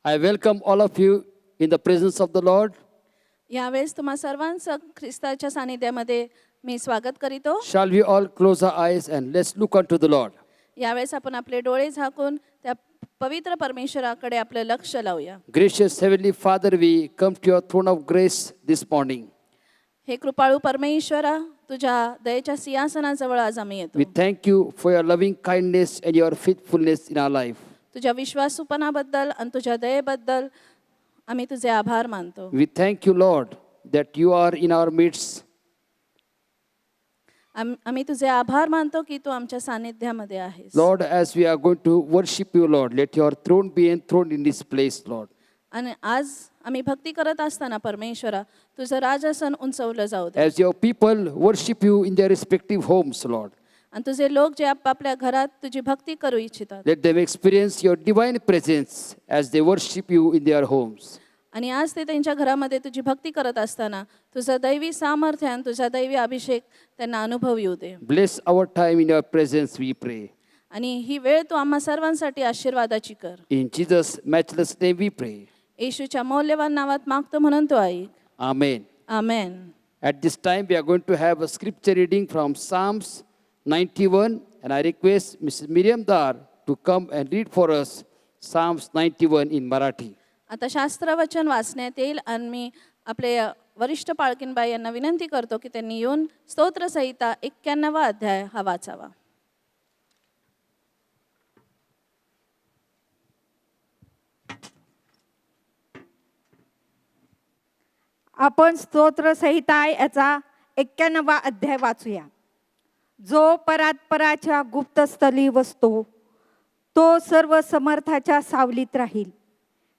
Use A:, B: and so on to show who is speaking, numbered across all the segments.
A: I welcome all of you in the presence of the Lord.
B: यावेळेस तुम्हा सर्वांचं ख्रिस्ताच्या सानिध्यामध्ये मी स्वागत करीतो.
A: Shall we all close our eyes and let's look unto the Lord.
B: यावेळेस आपण आपले डोळे झाकून त्या पवित्र परमेश्वराकडे आपलं लक्ष लावूया.
A: Gracious Heavenly Father, we come to your throne of grace this morning.
B: हे कृपाळू परमेश्वरा, तुझ्या दयेच्या सिंहासनाजवळ आज आम्ही येतो.
A: We thank you for your loving kindness and your faithfulness in our life.
B: तुझ्या विश्वासूपणाबद्दल आणि तुझ्या दयेबद्दल आम्ही तुझे आभार मानतो.
A: We thank you, Lord, that you are in our midst.
B: आम्ही तुझे आभार मानतो की तू आमच्या सानिध्यामध्ये आहेस.
A: Lord, as we are going to worship you, Lord, let your throne be enthroned in this place, Lord.
B: आणि आज आम्ही भक्ती करत असताना परमेश्वरा तुझं राजासन उंचवलं जाऊ दे.
A: As your people worship you in their respective homes, Lord,
B: आणि तुझे लोक जे आपापल्या घरात तुझी भक्ती करू इच्छितात
A: let them experience your divine presence as they worship you in their homes.
B: आणि आज ते त्यांच्या घरामध्ये तुझी भक्ती करत असताना तुझं दैवी सामर्थ्य आणि तुझा दैवी अभिषेक त्यांना अनुभव येऊ दे.
A: Bless our time in your presence, we pray.
B: आणि ही वेळ तू आम्हा सर्वांसाठी आशीर्वादाची कर.
A: In Jesus' matchless name we pray.
B: येशूच्या मौल्यवान नावात मागतो म्हणून तो ऐक.
A: Amen.
B: Amen.
A: At this time, we are going to have a scripture reading from Psalms 91, and I request Mrs. Miriam Dar to come and read for us Psalms 91 in Marathi.
B: आता शास्त्रवचन वाचण्यात येईल आणि मी आपले वरिष्ठ पाळकीनबाई यांना विनंती करतो की त्यांनी येऊन स्तोत्रसंहिता 91 अध्याय हा वाचावा.
C: आपण स्तोत्रसंहिता याचा 91वा अध्याय वाचूया. जो परात्पराच्या गुप्तस्थली वसतो तो सर्व समर्थाच्या सावलीत राहील.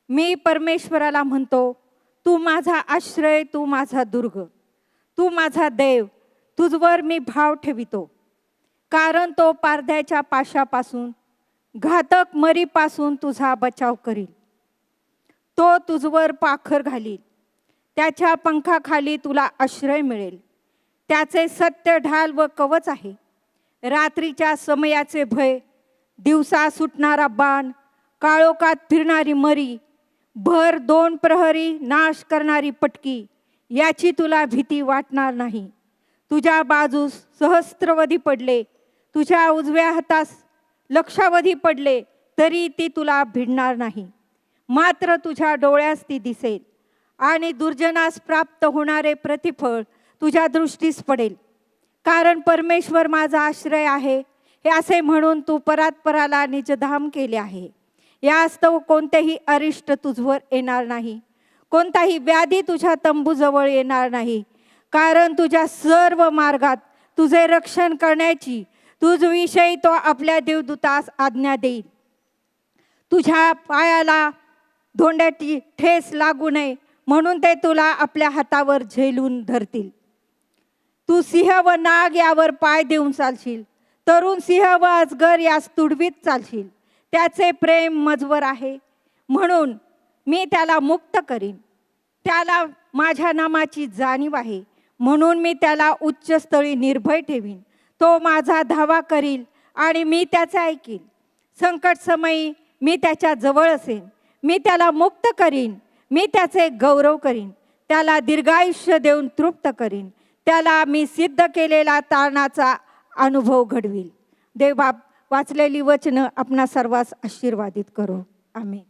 C: मी परमेश्वराला म्हणतो, तू माझा आश्रय, तू माझा दुर्ग, तू माझा देव, तुझवर मी भाव ठेवितो. कारण तो पारध्याच्या पाशापासून घातक मरीपासून तुझा बचाव करील. तो तुझवर पाखर घालील, त्याच्या पंखाखाली तुला आश्रय मिळेल. त्याचे सत्य ढाल व कवच आहे. रात्रीच्या समयाचे भय, दिवसा सुटणारा बाण, काळोखात फिरणारी मरी, भर 2 प्रहरी नाश करणारी पटकी, याची तुला भीती वाटणार नाही. तुझ्या बाजूस सहस्त्रवधी पडले, तुझ्या उजव्या हातास लक्षावधी पडले, तरी ती तुला भिडणार नाही. मात्र तुझ्या डोळ्यास ती दिसेल आणि दुर्जनास प्राप्त होणारे प्रतिफळ तुझ्या दृष्टीस पडेल. कारण परमेश्वर माझा आश्रय आहे, हे असे म्हणून तू परात्पराला निजधाम केले आहे. यास्तव कोणतेही अरिष्ट तुझवर येणार नाही, कोणताही व्याधी तुझ्या तंबूजवळ येणार नाही. कारण तुझ्या सर्व मार्गात तुझे रक्षण करण्याची तुझविषयी तो आपल्या देवदूतास आज्ञा देईल. तुझ्या पायाला धोंड्याची ठेस लागू नये म्हणून ते तुला आपल्या हातावर झेलून धरतील. तू सिंह व नाग यावर पाय देऊन चालशील, तरुण सिंह व अजगर यास तुडवीत चालशील. त्याचे प्रेम मजवर आहे म्हणून मी त्याला मुक्त करीन. त्याला माझ्या नामाची जाणीव आहे म्हणून मी त्याला उच्चस्थळी निर्भय ठेवीन. तो माझा धावा करील आणि मी त्याचे ऐकीन. संकट समयी मी त्याच्या जवळ असेन. मी त्याला मुक्त करीन, मी त्याचे गौरव करीन. त्याला दीर्घायुष्य देऊन तृप्त करीन. त्याला मी सिद्ध केलेला तारणाचा अनुभव घडवील. देवबाप वाचलेली वचनं आपणा सर्वांस आशीर्वादित करो. आमेन.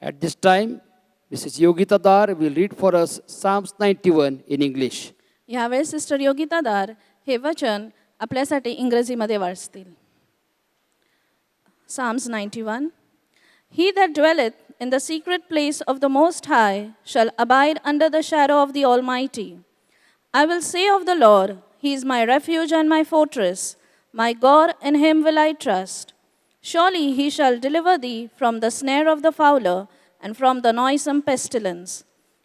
A: At this time, Mrs. Yogita Dar will read for us Psalms 91 in English.
B: यावेळेस सिस्टर योगिता दार हे वचन आपल्यासाठी इंग्रजीमध्ये वाचतील. Psalms 91. He that dwelleth in the secret place of the Most High shall abide under the shadow of the Almighty. I will say of the Lord, He is my refuge and my fortress. My God, in Him will I trust. Surely He shall deliver thee from the snare of the fowler and from the noisome pestilence.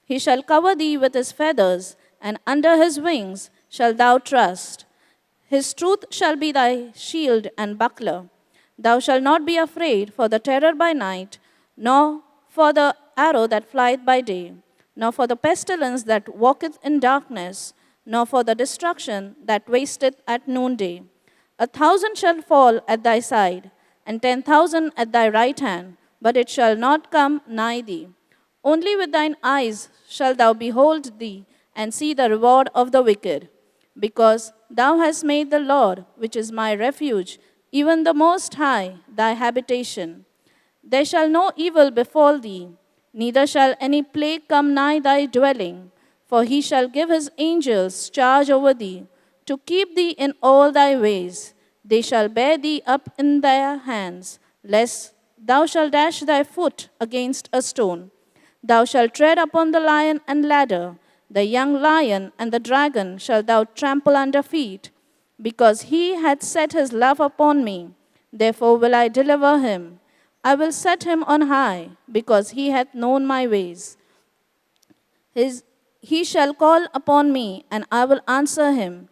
B: He shall cover thee with His feathers, and under His wings shalt thou trust. His truth shall be thy shield and buckler. Thou shalt not be afraid for the terror by night, nor for the arrow that flieth by day, nor for the pestilence that walketh in darkness, nor for the destruction that wasteth at noonday. 1,000 shall fall at thy side, and 10,000 at thy right hand, but it shall not come nigh thee. Only with thine eyes shalt thou behold thee, and see the reward of the wicked. Because thou hast made the Lord, which is my refuge, even the Most High, thy habitation. There shall no evil befall thee, neither shall any plague come nigh thy dwelling. For he shall give his angels charge over thee, to keep thee in all thy ways. They shall bear thee up in their hands, lest thou shalt dash thy foot against a stone. Thou shalt tread upon the lion and ladder, the young lion and the dragon shalt thou trample under feet. Because he hath set his love upon me, therefore will I deliver him. I will set him on high, because he hath known my ways. He shall call upon me, and I will answer him.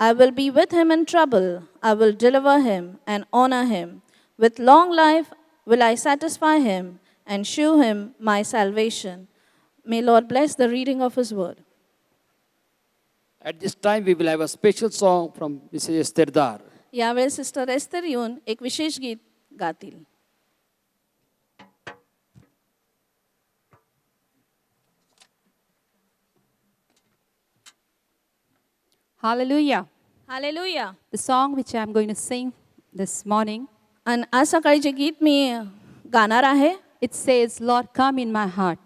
B: I will be with him in trouble. I will deliver him and honor him. With long life will I satisfy him and shew him my salvation. May Lord bless the reading of his word.
A: At this time, we will have a special song from Mrs. Esther Dar.
B: यावेळेस sister Esther येऊन एक विशेष गीत गातील.
D: Hallelujah.
B: Hallelujah.
D: The song which I'm going to sing this morning,
B: आणि आज सकाळी जे गीत मी गाणार आहे,
D: it says, Lord, come in my heart.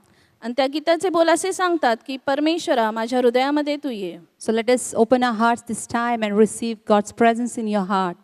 B: आणि त्या गीताचे बोल असे सांगतात की परमेश्वरा माझ्या हृदयामध्ये तू ये.
D: So let us open our hearts this time and receive God's presence in your heart.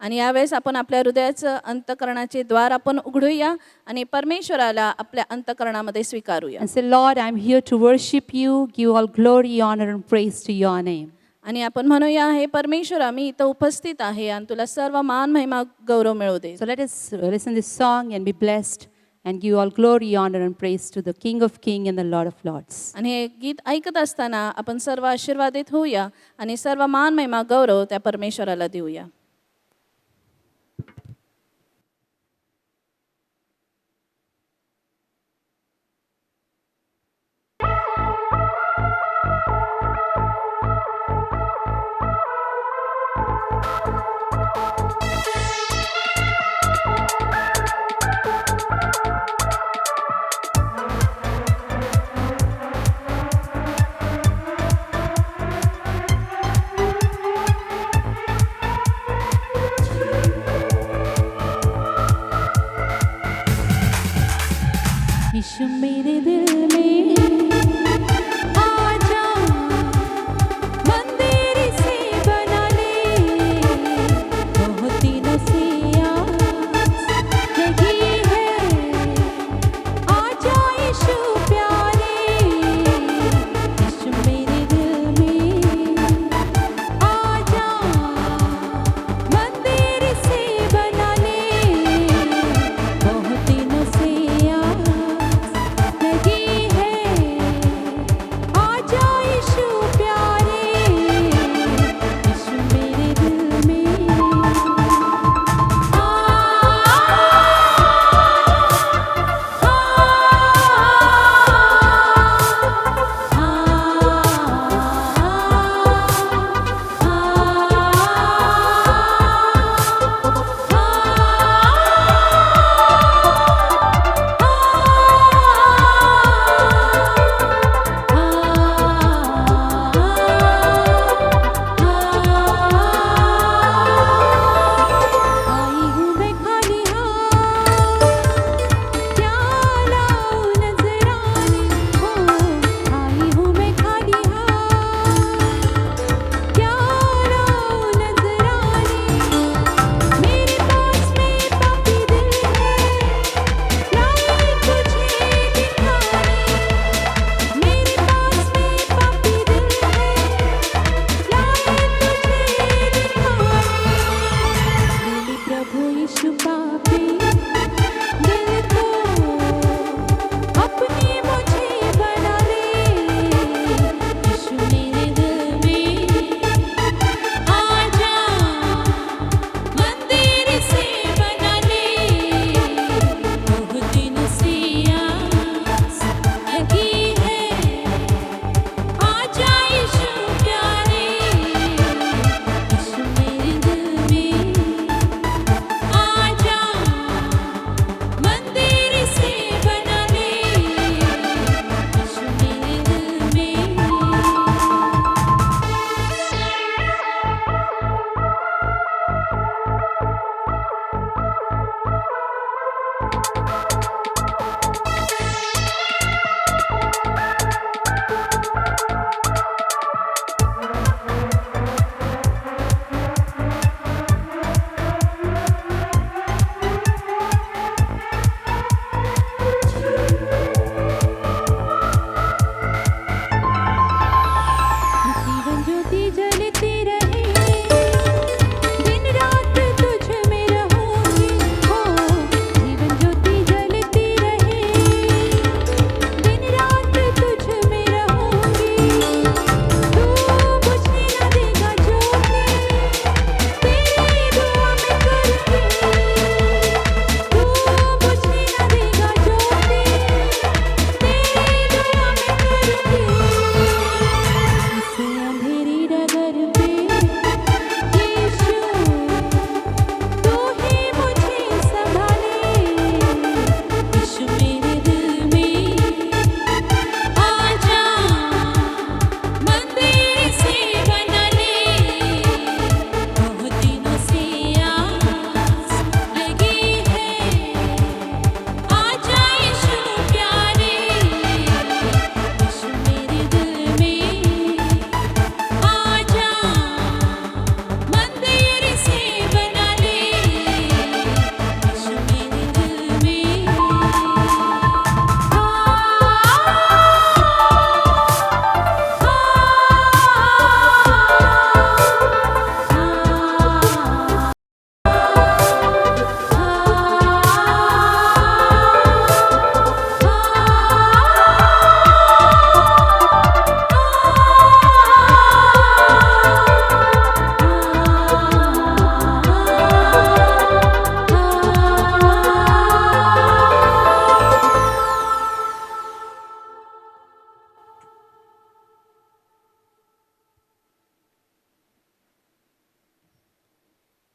B: आणि यावेळेस आपण आपल्या हृदयाचं अंतकरणाचे द्वार आपण उघडूया आणि परमेश्वराला आपल्या अंतकरणामध्ये स्वीकारूया.
D: And say, Lord, I'm here to worship you, give all glory, honor, and praise to your name.
B: आणि आपण म्हणूया हे परमेश्वरा मी इथं उपस्थित आहे आणि तुला सर्व मान महिमा गौरव मिळू दे.
D: So let us listen this song and be blessed and give all glory, honor, and praise to the King of Kings and the Lord of Lords.
B: आणि हे गीत ऐकत असताना आपण सर्व आशीर्वादित होऊया आणि सर्व मान महिमा गौरव त्या परमेश्वराला देऊया.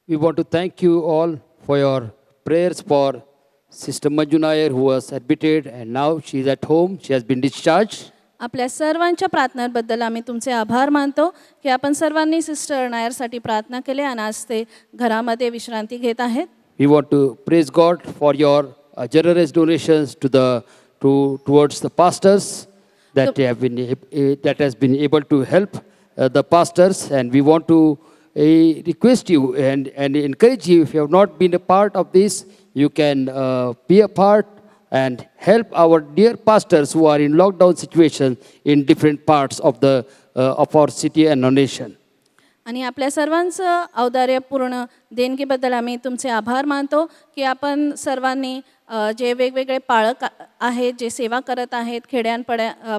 A: We want to thank you all for your prayers for Sister Manju Nair, who was admitted and now she is at home. She has been discharged.
B: आपल्या सर्वांच्या प्रार्थनांबद्दल आम्ही तुमचे आभार मानतो की आपण सर्वांनी सिस्टर नायरसाठी प्रार्थना केली आणि आज ते घरामध्ये विश्रांती घेत आहेत.
A: We want to praise God for your generous donations towards the pastors that has been able to help the pastors, and we want to request you and encourage you, if you have not been a part of this, you can be a part and help our dear pastors who are in lockdown situations in different parts of our city and our nation.
B: आणि आपल्या सर्वांचं औदार्यपूर्ण देणगीबद्दल आम्ही तुमचे आभार मानतो की आपण सर्वांनी जे वेगवेगळे पाळक आहेत, जे सेवा करत आहेत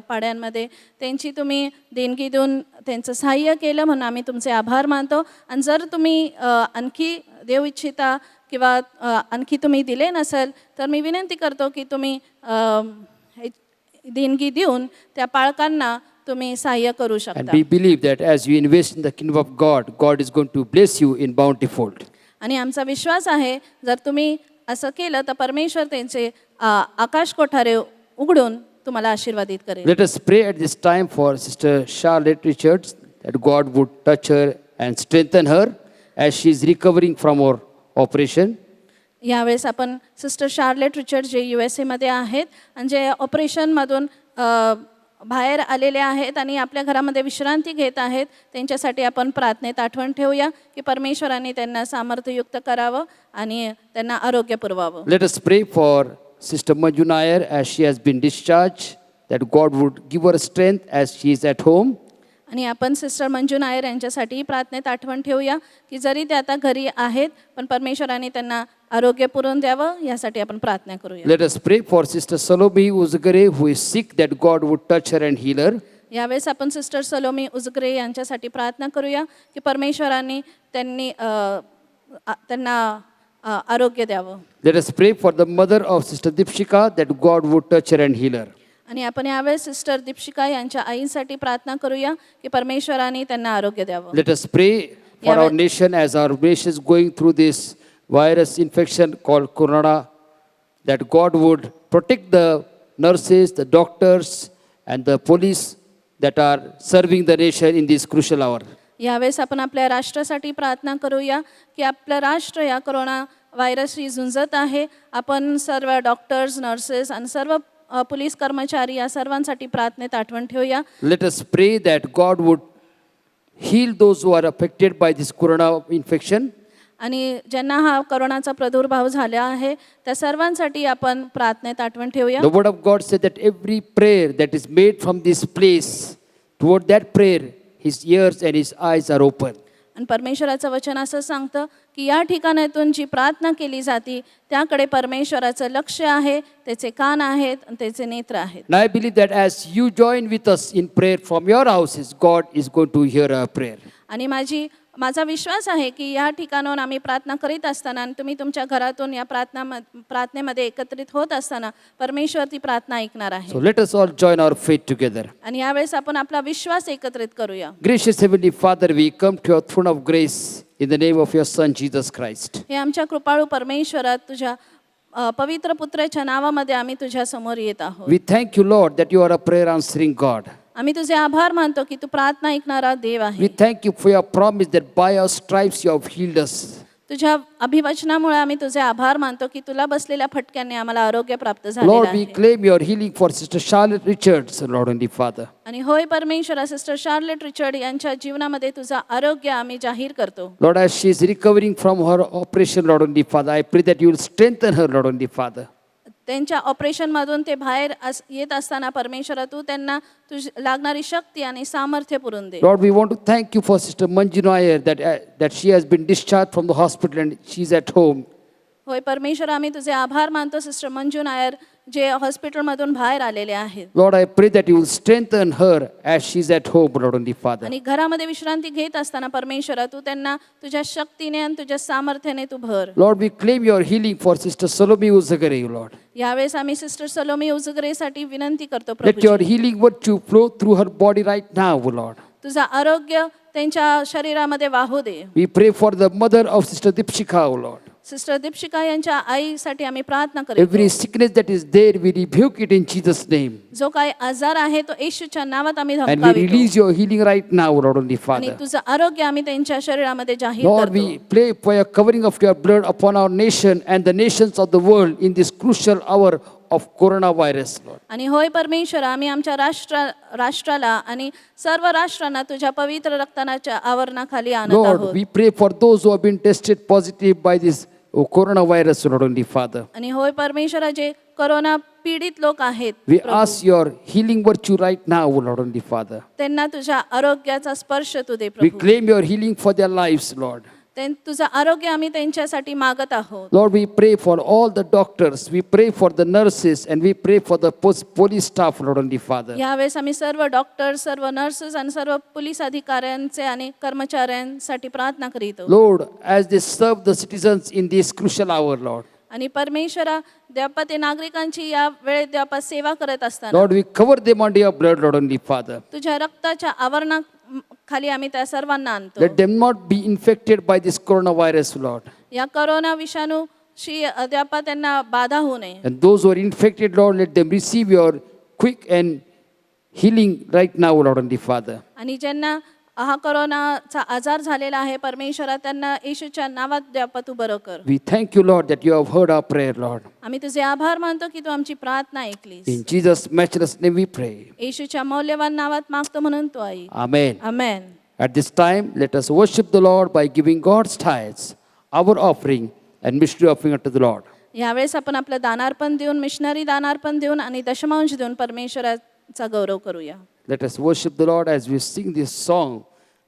B: पाड्यांमध्ये, त्यांची तुम्ही देणगी देऊन त्यांचं सहाय्य केलं म्हणून आम्ही तुमचे आभार मानतो. आणि जर तुम्ही आणखी देऊ इच्छिता किंवा आणखी तुम्ही दिले नसेल तर मी विनंती करतो की तुम्ही देणगी देऊन त्या पाळकांना तुम्ही सहाय्य करू
A: And
B: शकता.
A: we believe that as you invest in the kingdom of God, God is going to bless you in bountifold.
B: आणि आमचा विश्वास आहे जर तुम्ही असं केलं तर परमेश्वर त्यांचे आकाश कोठारे उघडून तुम्हाला आशीर्वादित करेल.
A: Let us pray at this time for Sister Charlotte Richards, that God would touch her and strengthen her as she is recovering from her operation.
B: यावेळेस आपण sister Charlotte Richard J USA मध्ये आहेत आणि जे ऑपरेशनमधून बाहेर आलेले आहेत आणि आपल्या घरामध्ये विश्रांती घेत आहेत, त्यांच्यासाठी आपण प्रार्थनेत आठवण ठेवूया की परमेश्वराने त्यांना सामर्थ्ययुक्त करावं आणि त्यांना आरोग्य पुरवावं.
A: Let us pray for Sister Manju Nair as she has been discharged, that God would give her strength as she is at home.
B: आणि आपण सिस्टर मंजू नायर यांच्यासाठी प्रार्थनेत आठवण ठेवूया की जरी ते आता घरी आहेत पण परमेश्वराने त्यांना आरोग्य पुरवून द्यावं, यासाठी आपण प्रार्थना करूया.
A: Let us pray for Sister Salome Uzgare, who is sick, that God would touch her and heal her.
B: यावेळेस आपण सिस्टर सलोमी उजगरे यांच्यासाठी प्रार्थना करूया की परमेश्वराने त्यांना आरोग्य द्यावं.
A: Let us pray for the mother of Sister Dipshika, that God would touch her and heal her.
B: आणि आपण यावेळेस सिस्टर दीपशिका यांच्या आईंसाठी प्रार्थना करूया की परमेश्वराने त्यांना आरोग्य द्यावं.
A: Let us pray for our nation as our nation is going through this virus infection called corona, that God would protect the nurses, the doctors and the police that are serving the nation in this crucial hour.
B: यावेळेस आपण आपल्या राष्ट्रासाठी प्रार्थना करूया की आपलं राष्ट्र या कोरोना व्हायरसशी झुंजत आहे. आपण सर्व डॉक्टर्स, नर्सेस आणि सर्व पोलीस कर्मचारी या सर्वांसाठी प्रार्थनेत आठवण ठेवूया.
A: Let us pray that God would heal those who are affected by this corona infection.
B: आणि ज्यांना हा कोरोनाचा प्रादुर्भाव झाला आहे त्या सर्वांसाठी आपण प्रार्थनेत आठवण ठेवूया.
A: The word of God said that every prayer that is made from this place, toward that prayer, his ears and his eyes are open.
B: आणि परमेश्वराचं वचन असं सांगतं की या ठिकाणातून जी प्रार्थना केली जाते त्याकडे परमेश्वराचं लक्ष आहे, त्याचे कान आहेत आणि त्याचे नेत्र आहेत.
A: And I believe that as you join with us in prayer from your houses, God is going to hear our prayer.
B: आणि माझा विश्वास आहे की या ठिकाणाहून आम्ही प्रार्थना करीत असताना आणि तुम्ही तुमच्या घरातून या प्रार्थनेमध्ये एकत्रित होत असताना परमेश्वर ती प्रार्थना ऐकणार आहे.
A: So let us all join our faith together.
B: आणि यावेळेस आपण आपला विश्वास एकत्रित करूया.
A: Gracious Heavenly Father, we come to your throne of grace in the name of your Son Jesus Christ.
B: हे आमच्या कृपाळू परमेश्वरा, तुझ्या पवित्र पुत्राच्या नावामध्ये आम्ही तुझ्या समोर येत आहोत.
A: We thank you, Lord, that you are a prayer answering God.
B: आम्ही तुझे आभार मानतो की तू प्रार्थना ऐकणारा देव आहे.
A: We thank you for your promise that by your stripes you have healed us.
B: तुझ्या अभिवचनामुळे आम्ही तुझे आभार मानतो की तुला बसलेल्या फटक्याने आम्हाला आरोग्य प्राप्त झाले
A: Lord, we
B: आहे.
A: claim your healing for Sister Charlotte Richards, Lord and Father.
B: आणि होय परमेश्वरा, सिस्टर शार्लेट रिचर्ड यांच्या जीवनामध्ये तुझा आरोग्य आम्ही जाहीर करतो.
A: Lord, as she is recovering from her operation, Lord and Father, I pray that you will strengthen her, Lord and Father.
B: त्यांच्या ऑपरेशनमधून ते बाहेर येत असताना परमेश्वरा तू त्यांना लागणारी शक्ती आणि सामर्थ्य पुरवून दे.
A: Lord, we want to thank you for Sister Manju Nair that she has been discharged from the hospital and she's at home.
B: होय परमेश्वर, आम्ही तुझे आभार मानतो सिस्टर मंजू नायर जे हॉस्पिटलमधून बाहेर आलेले आहेत.
A: Lord, I pray that you will strengthen her as she's at home, Lord and Father.
B: आणि घरामध्ये विश्रांती घेत असताना परमेश्वरा तू त्यांना तुझ्या शक्तीने आणि तुझ्या सामर्थ्याने तू भर.
A: Lord, we claim your healing for Sister Salome Uzgare, Lord.
B: यावेळेस आम्ही सिस्टर सलोमी उजगरेसाठी विनंती करतो
A: Let your
B: Prabhu,
A: healing virtue flow through her body right now, Lord.
B: तुझा आरोग्य त्यांच्या शरीरामध्ये वाहू दे.
A: We pray for the mother of Sister Dipshika, O Lord.
B: Sister Deepshikha यांच्या आईसाठी आम्ही प्रार्थना करू.
A: Every sickness that is there, we rebuke it in Jesus' name.
B: जो काही आजार आहे तो येशूच्या नावात आम्ही
A: And we
B: धमकावितो.
A: release your healing right now, Lord, Holy
B: आणि
A: Father.
B: तुझं आरोग्य आम्ही त्यांच्या शरीरामध्ये जाहीर
A: Lord,
B: करतो.
A: we pray for your covering of your blood upon our nation and the nations of the world in this crucial hour of coronavirus, Lord.
B: आणि होय परमेश्वर, आम्ही आमच्या राष्ट्राला आणि सर्व राष्ट्रांना तुझ्या पवित्र रक्ताच्या आवरणाखाली आणत
A: Lord,
B: आहोत.
A: we pray for those who have been tested positive by this coronavirus, Lord, Holy Father.
B: आणि होय परमेश्वरा, जे कोरोना पीडित लोक आहेत
A: We
B: Prabhu,
A: ask your healing virtue right now, Lord, Holy Father.
B: त्यांना तुझ्या आरोग्याचा स्पर्श तू दे
A: We
B: Prabhu.
A: claim your healing for their lives, Lord.
B: तुझं आरोग्य आम्ही त्यांच्यासाठी मागत आहोत.
A: Lord, we pray for all the doctors, we pray for the nurses, and we pray for the police staff, Lord, Holy Father.
B: यावेळेस आम्ही सर्व doctor, सर्व नर्सेस आणि सर्व पोलीस अधिकाऱ्यांचे आणि कर्मचाऱ्यांसाठी प्रार्थना करीतो.
A: Lord, as they serve the citizens in this crucial hour, Lord.
B: आणि परमेश्वरा, देवपा ते नागरिकांची या वेळेत देवपा सेवा करत असताना
A: Lord, we cover them under your blood, Lord, Holy Father.
B: तुझ्या रक्ताच्या आवरणाखाली आम्ही त्या सर्वांना आणतो.
A: Let them not be infected by this coronavirus, Lord.
B: या करोना विषाणूशी देवपा त्यांना बाधा होऊ नये.
A: And those who are infected, Lord, let them receive your quick and healing right now, Lord, Holy Father.
B: आणि ज्यांना हा करोनाचा आजार झालेला आहे परमेश्वरा, त्यांना येशूच्या नावात देवपा तू बरं कर.
A: We thank you, Lord, that you have heard our prayer, Lord.
B: आम्ही तुझे आभार मानतो की तू आमची प्रार्थना ऐकलीस.
A: In Jesus' matchless name we pray.
B: येशूच्या मौल्यवान नावात मागतो म्हणून तू ऐक.
A: Amen.
B: Amen.
A: At this time, let us worship the Lord by giving God's tithes, our offering, and mystery offering unto the Lord.
B: यावेळेस आपण आपलं दानार्पण देऊन, मिशनरी दानार्पण देऊन आणि दशमांश देऊन परमेश्वराचा गौरव करूया.
A: Let us worship the Lord as we sing this song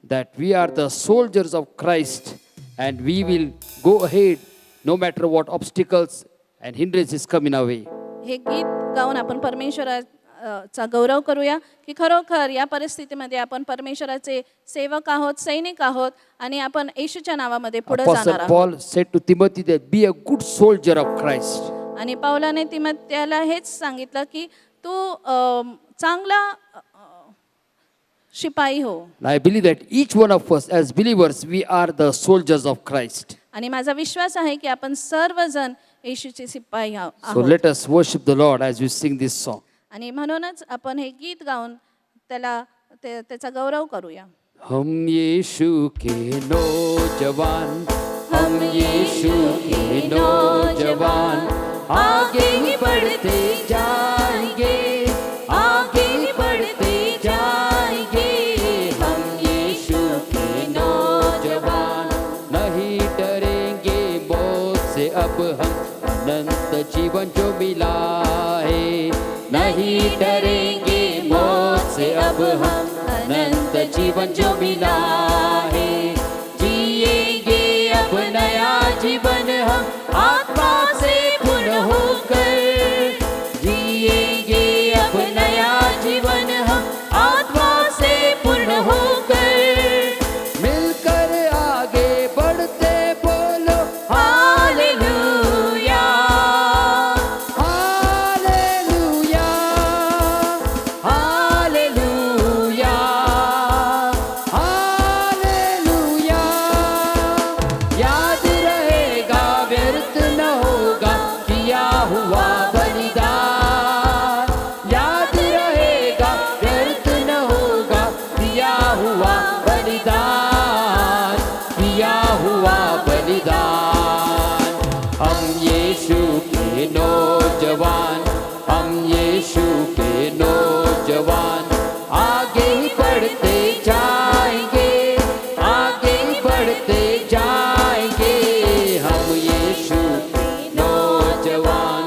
A: that we are the soldiers of Christ and we will go ahead no matter what obstacles and hindrances come in our way.
B: हे गीत गाऊन आपण परमेश्वराचा गौरव करूया की खरोखर या परिस्थितीमध्ये आपण परमेश्वराचे सेवक आहोत, सैनिक आहोत आणि आपण येशूच्या नावामध्ये पुढे
A: Apostle
B: जाणार आहोत.
A: Paul said to Timothy that be a good soldier of Christ.
B: आणि पौलाने तिमोथेला हेच सांगितलं की तू चांगला शिपाई हो.
A: I believe that each one of us as believers, we are the soldiers of Christ.
B: आणि माझा विश्वास आहे की आपण सर्वजण येशूचे शिपाई
A: So
B: आहोत.
A: let us worship the Lord as we sing this song.
B: आणि म्हणूनच आपण हे गीत गाऊन त्याचा गौरव करूया.
A: हम यीशु के नौजवान, हम यीशु के नौजवान, आगे ही बढ़ते जाएंगे, आगे ही बढ़ते जाएंगे. हम यीशु के नौजवान, नहीं डरेंगे मौत से अब हम, अनंत जीवन जो मिला है. नहीं डरेंगे मौत से अब हम, अनंत जीवन जो मिला है. जिएंगे अब नया जीवन हम, आत्मा से पूर्ण होकर. जिएंगे अब नया जीवन हम, आत्मा से पूर्ण होकर. मिलकर आगे बढ़ते बोलो हालेलुया, हालेलुया, हालेलुया, हालेलुया. याद रहेगा, व्यर्थ न होगा किया हुआ बलिदान. याद रहेगा, व्यर्थ न होगा किया हुआ बलिदान, किया हुआ बलिदान. हम यीशु के नौजवान, हम यीशु के नौजवान, आगे ही बढ़ते जाएंगे, आगे ही बढ़ते जाएंगे. हम यीशु के नौजवान,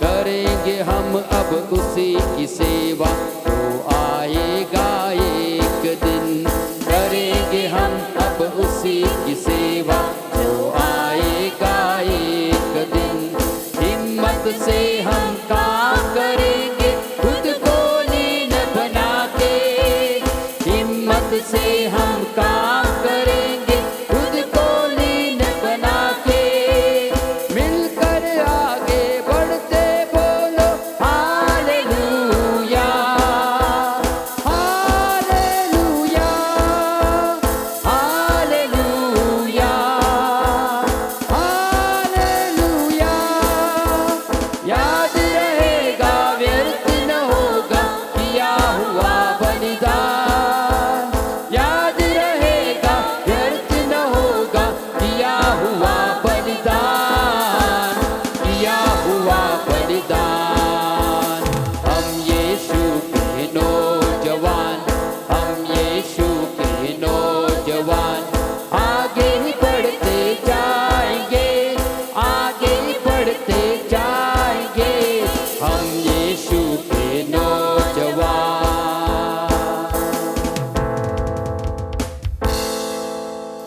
A: करेंगे हम अब उसी की सेवा जो आएगा एक दिन. करेंगे हम अब उसी की सेवा जो आएगा एक दिन. हिम्मत से हम काम करेंगे, खुद को लीन बना के. हिम्मत से हम काम करेंगे, खुद को लीन बना के. मिलकर आगे बढ़ते बोलो hallelujah, hallelujah,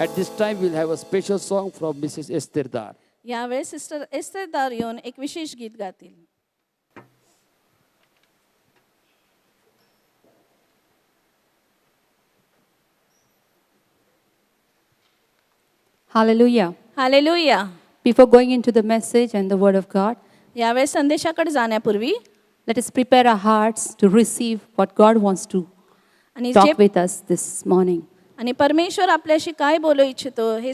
A: At this time, we'll have a special song from Mrs. Esther Dar.
B: यावेळेस सिस्टर एस्तर दार येऊन एक विशेष गीत गातील.
D: Hallelujah.
B: Hallelujah.
D: Before going into the message and the word of God,
B: यावेळेस संदेशाकडे जाण्यापूर्वी
D: let us prepare our hearts to receive what God wants to
B: आणि
D: talk with us this morning.
B: आणि परमेश्वर आपल्याशी काय बोलू इच्छितो हे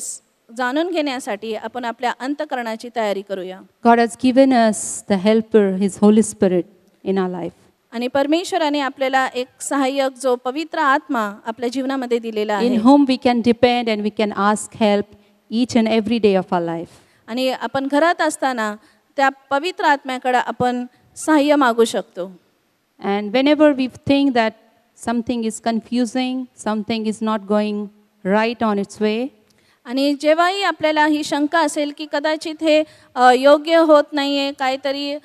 B: जाणून घेण्यासाठी आपण आपल्या अंतःकरणाची तयारी करूया.
D: God has given us the helper, His Holy Spirit, in our life.
B: आणि परमेश्वराने आपल्याला एक सहाय्यक जो पवित्र आत्मा आपल्या जीवनामध्ये दिलेला
D: In
B: आहे
D: whom we can depend and we can ask help each and every day of our life.
B: आणि आपण घरात असताना त्या पवित्र आत्म्याकडे आपण सहाय्य मागू शकतो.
D: And whenever we think that something is confusing, something is not going right on its way,
B: आणि जेव्हाही आपल्याला ही शंका असेल की कदाचित हे योग्य होत नाहीये, काहीतरी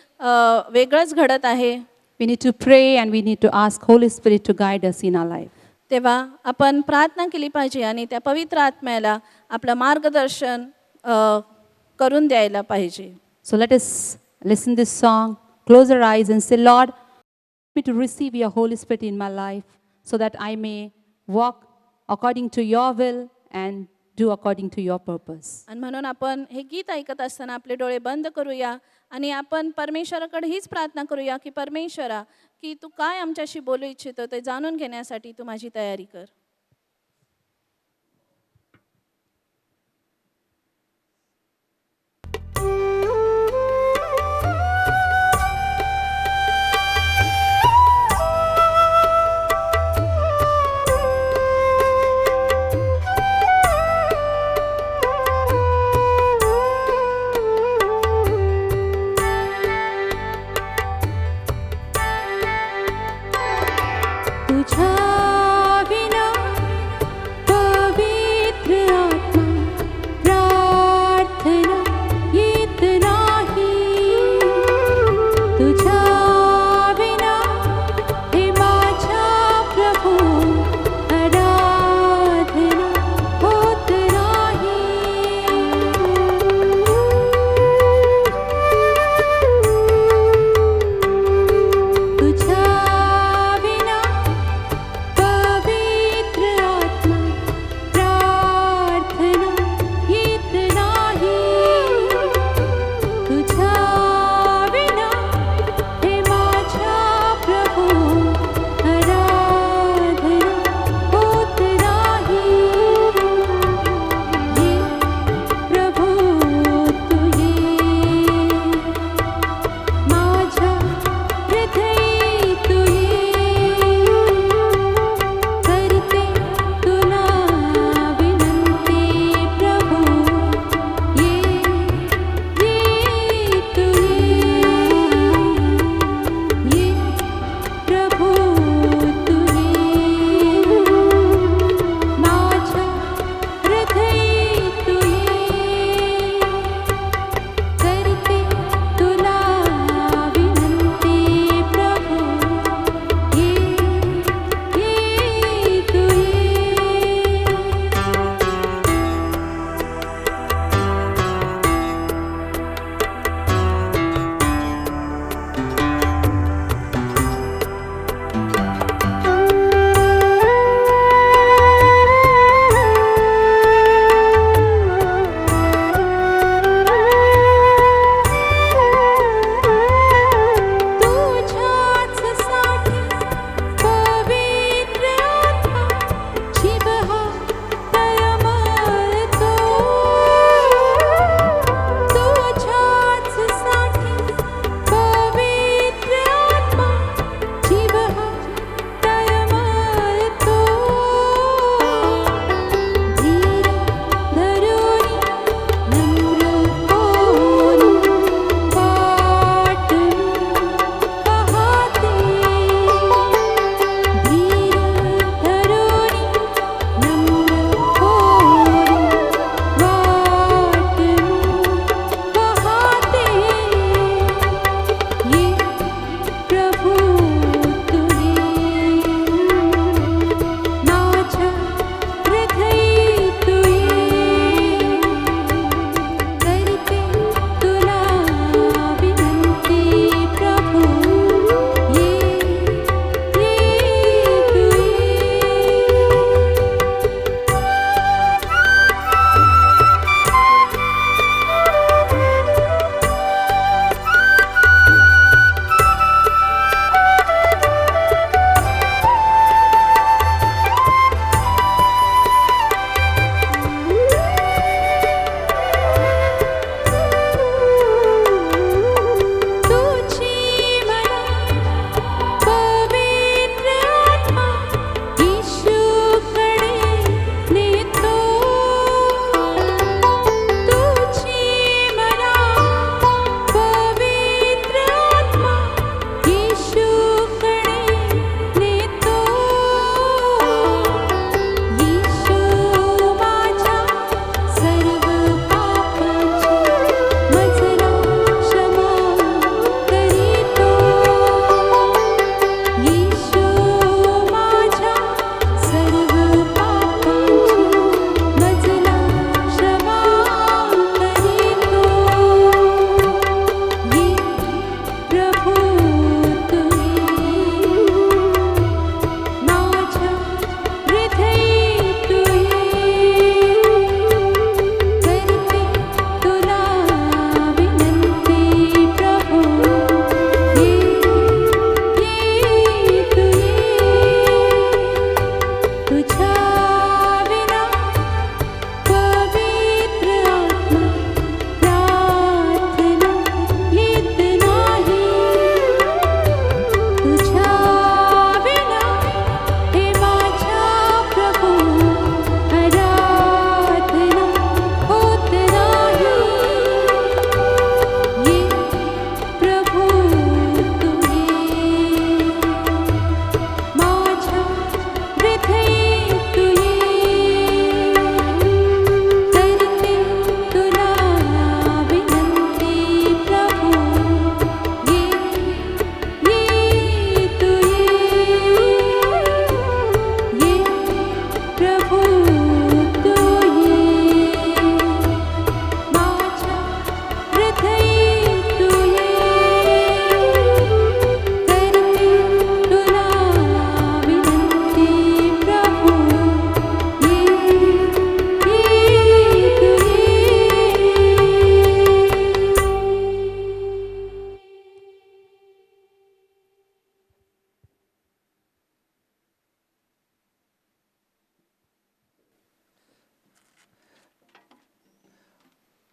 B: वेगळंच घडत आहे,
D: we need to pray and we need to ask Holy Spirit to guide us in our life.
B: तेव्हा आपण प्रार्थना केली पाहिजे आणि त्या पवित्र आत्म्याला आपलं मार्गदर्शन करून द्यायला पाहिजे.
D: So let us listen this song, close our eyes and say, Lord, help me to receive your Holy Spirit in my life so that I may walk according to your will and do according to your purpose.
B: आणि म्हणून आपण हे गीत ऐकत असताना आपले डोळे बंद करूया आणि आपण परमेश्वराकडे हीच प्रार्थना करूया की परमेश्वरा, की तू काय आमच्याशी बोलू इच्छितो ते जाणून घेण्यासाठी तू माझी तयारी कर.
D: तुझ्या विना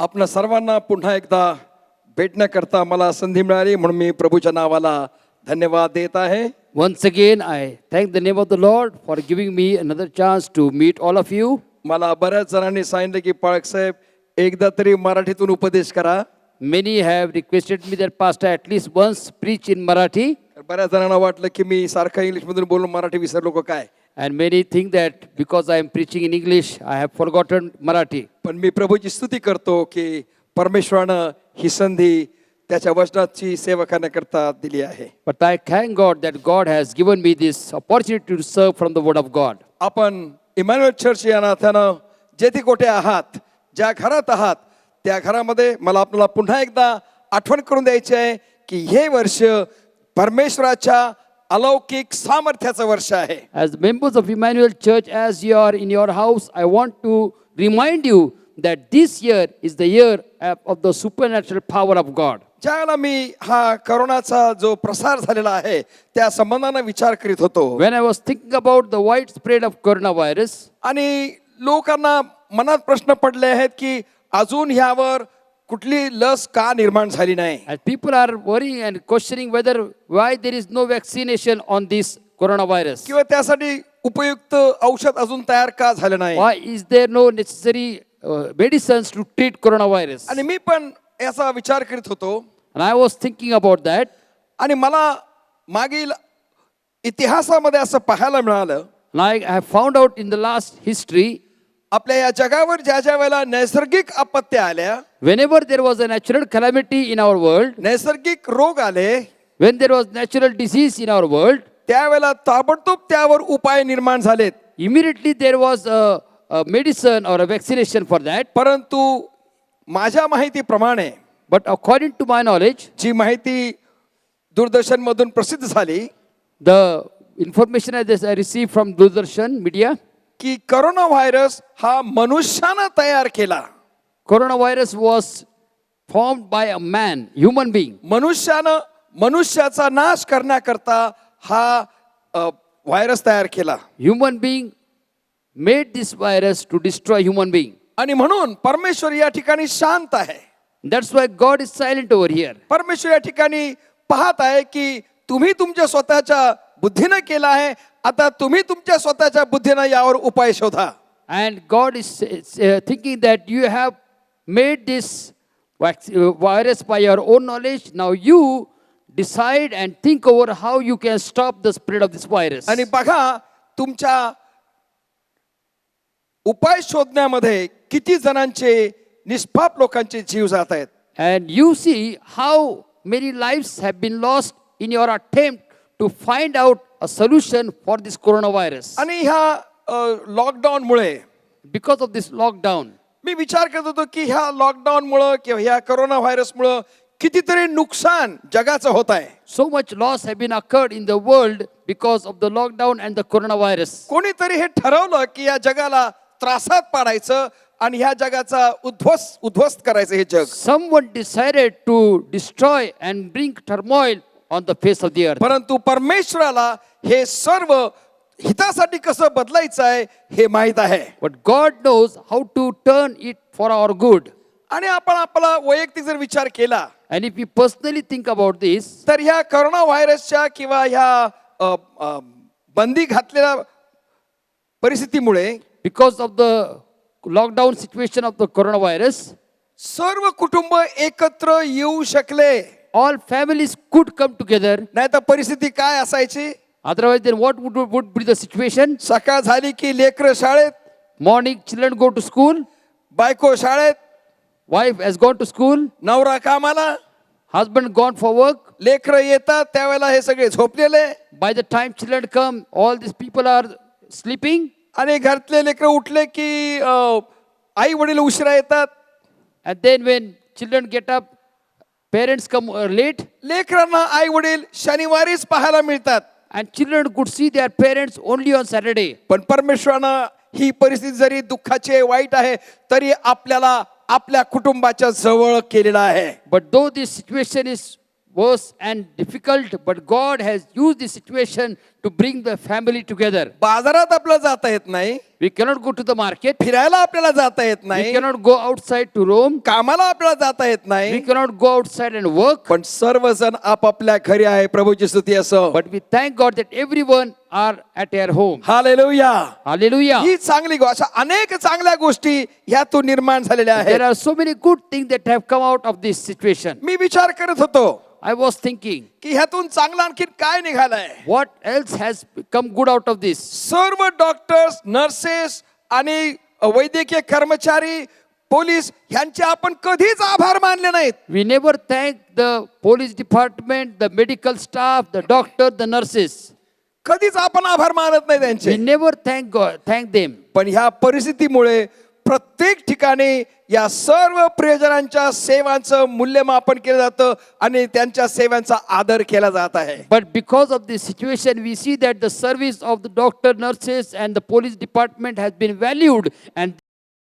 E: आपणा सर्वांना पुन्हा एकदा भेटण्याकरता मला संधी मिळाली म्हणून मी प्रभूच्या नावाला धन्यवाद देत आहे.
A: Once again, I thank the name of the Lord for giving me another chance to meet all of you.
E: मला बऱ्याच जणांनी सांगितलं की पाळक साहेब एकदा तरी मराठीतून उपदेश करा.
A: Many have requested me that Pastor at least once preach in Marathi,
E: बऱ्याच जणांना वाटलं की मी सारखं इंग्लिशमधून बोलून मराठी विसरलो का काय.
A: and many think that because I am preaching in English, I have forgotten Marathi.
E: पण मी प्रभूची स्तुती करतो की परमेश्वरानं ही संधी त्याच्या वचनाची सेवा करण्याकरता दिली आहे.
A: But I thank God that God has given me this opportunity to serve from the Word of God.
E: आपण इमॅन्युअल चर्च या नात्यानं जेथे कोठे आहात, ज्या घरात आहात, त्या घरामध्ये मला आपल्याला पुन्हा एकदा आठवण करून द्यायची आहे की हे वर्ष परमेश्वराच्या अलौकिक सामर्थ्याचं वर्ष आहे.
A: As members of Emmanuel Church, as you are in your house, I want to remind you that this year is the year of the supernatural power of God.
E: ज्यावेळेला मी हा करोनाचा जो प्रसार झालेला आहे त्या संबंधाने विचार करीत होतो
A: When I was thinking about the widespread of coronavirus,
E: आणि लोकांना मनात प्रश्न पडले आहेत की अजून ह्यावर कुठली लस का निर्माण झाली नाही.
A: and people are worrying and questioning whether why there is no vaccination on this coronavirus.
E: किंवा त्यासाठी उपयुक्त औषध अजून तयार का झालं नाही.
A: Why is there no necessary medicines to treat coronavirus?
E: आणि मी पण याचा विचार करीत होतो
A: And I was thinking about that.
E: आणि मला मागील इतिहासामध्ये असं पाहायला मिळालं
A: And I have found out in the last history,
E: आपल्या या जगावर ज्या ज्या वेळेला नैसर्गिक आपत्त्या आल्या,
A: whenever there was a natural calamity in our world,
E: नैसर्गिक रोग आले,
A: when there was natural disease in our world,
E: त्यावेळेला ताबडतोब त्यावर उपाय निर्माण झालेत.
A: immediately there was a medicine or a vaccination for that.
E: परंतु माझ्या माहितीप्रमाणे
A: But according to my knowledge,
E: जी माहिती दूरदर्शन मधून प्रसिद्ध झाली
A: the information I received from Doordarshan media,
E: की करोना व्हायरस हा मनुष्यानं तयार केला.
A: coronavirus was formed by a man, human being.
E: मनुष्यानं मनुष्याचा नाश करण्याकरता हा व्हायरस तयार केला.
A: Human being made this virus to destroy human being.
E: आणि म्हणून परमेश्वर या ठिकाणी शांत आहे.
A: That's why God is silent over here.
E: परमेश्वर या ठिकाणी पाहत आहे की तुम्ही तुमच्या स्वतःच्या बुद्धीनं केला आहे, आता तुम्ही तुमच्या स्वतःच्या बुद्धीनं यावर उपाय शोधा.
A: And God is thinking that you have made this virus by your own knowledge. Now you decide and think over how you can stop the spread of this virus.
E: आणि बघा तुमच्या उपाय शोधण्यामध्ये किती जणांचे निष्पाप लोकांचे जीव जात आहेत.
A: And you see how many lives have been lost in your attempt to find out a solution for this coronavirus.
E: आणि ह्या लॉकडाऊनमुळे
A: Because of this lockdown,
E: मी विचार करत होतो की ह्या लॉकडाऊनमुळं किंवा ह्या करोना व्हायरसमुळं कितीतरी नुकसान जगाचं होत आहे.
A: so much loss have been occurred in the world because of the lockdown and the coronavirus.
E: कोणीतरी हे ठरवलं की या जगाला त्रासात पाडायचं आणि ह्या जगाचा उद्ध्वस्त करायचं हे जग.
A: Someone decided to destroy and bring turmoil on the face of the earth.
E: परंतु परमेश्वराला हे सर्व हितासाठी कसं बदलायचं आहे हे माहित आहे.
A: But God knows how to turn it for our good.
E: आणि आपण आपला वैयक्तिक जर विचार केला
A: And if we personally think about this,
E: तर ह्या करोना व्हायरसच्या किंवा ह्या बंदी घातलेल्या परिस्थितीमुळे
A: because of the lockdown situation of the coronavirus,
E: सर्व कुटुंब एकत्र येऊ शकले.
A: all families could come together.
E: नाही तर परिस्थिती काय असायची.
A: Otherwise, then what would be the situation?
E: सकाळ झाली की लेकरं शाळेत,
A: Morning, children go to school,
E: बायको शाळेत,
A: wife has gone to school,
E: नवरा कामाला,
A: husband gone for work.
E: लेकरं येतात त्यावेळेला हे सगळे झोपलेले
A: By the time children come, all these people are sleeping.
E: आणि घरातले लेकरं उठले की आई वडील उशिरा येतात.
A: And then when children get up, parents come late.
E: लेकरांना आई वडील शनिवारीच पाहायला मिळतात.
A: And children could see their parents only on Saturday.
E: पण परमेश्वरानं ही परिस्थिती जरी दुःखाची आहे, वाईट आहे, तरी आपल्याला आपल्या कुटुंबाच्या जवळ केलेला आहे.
A: But though this situation is worse and difficult, but God has used this situation to bring the family together.
E: बाजारात आपल्याला जाता येत नाही,
A: We cannot go to the market.
E: फिरायला आपल्याला जाता येत
A: We
E: नाही,
A: cannot go outside to roam.
E: कामाला आपल्याला जाता येत
A: We
E: नाही,
A: cannot go outside and work.
E: पण सर्वजण आपापल्या घरी आहे. प्रभूची स्तुती असो.
A: But we thank God that everyone are at their home.
E: Hallelujah.
A: Hallelujah.
E: ही चांगली गोष्ट. अशा अनेक चांगल्या गोष्टी ह्यातून निर्माण झालेल्या
A: There
E: आहेत.
A: are so many good things that have come out of this situation.
E: मी विचार करत होतो
A: I was thinking,
E: की ह्यातून चांगलं आणखी काय निघालंय.
A: what else has come good out of this?
E: सर्व डॉक्टर्स, नर्सेस आणि वैद्यकीय कर्मचारी, पोलीस ह्यांचे आपण कधीच आभार मानले नाहीत.
A: We never thank the police department, the medical staff, the doctor, the nurses.
E: कधीच आपण आभार मानत नाही
A: We
E: त्यांचे.
A: never thank God, thank them.
E: पण ह्या परिस्थितीमुळे प्रत्येक ठिकाणी या सर्व प्रियजनांच्या सेवांचं मूल्यमापन केलं जातं आणि त्यांच्या सेवांचा आदर केला जात आहे.
A: But because of this situation, we see that the service of the doctor, nurses, and the police department has been valued and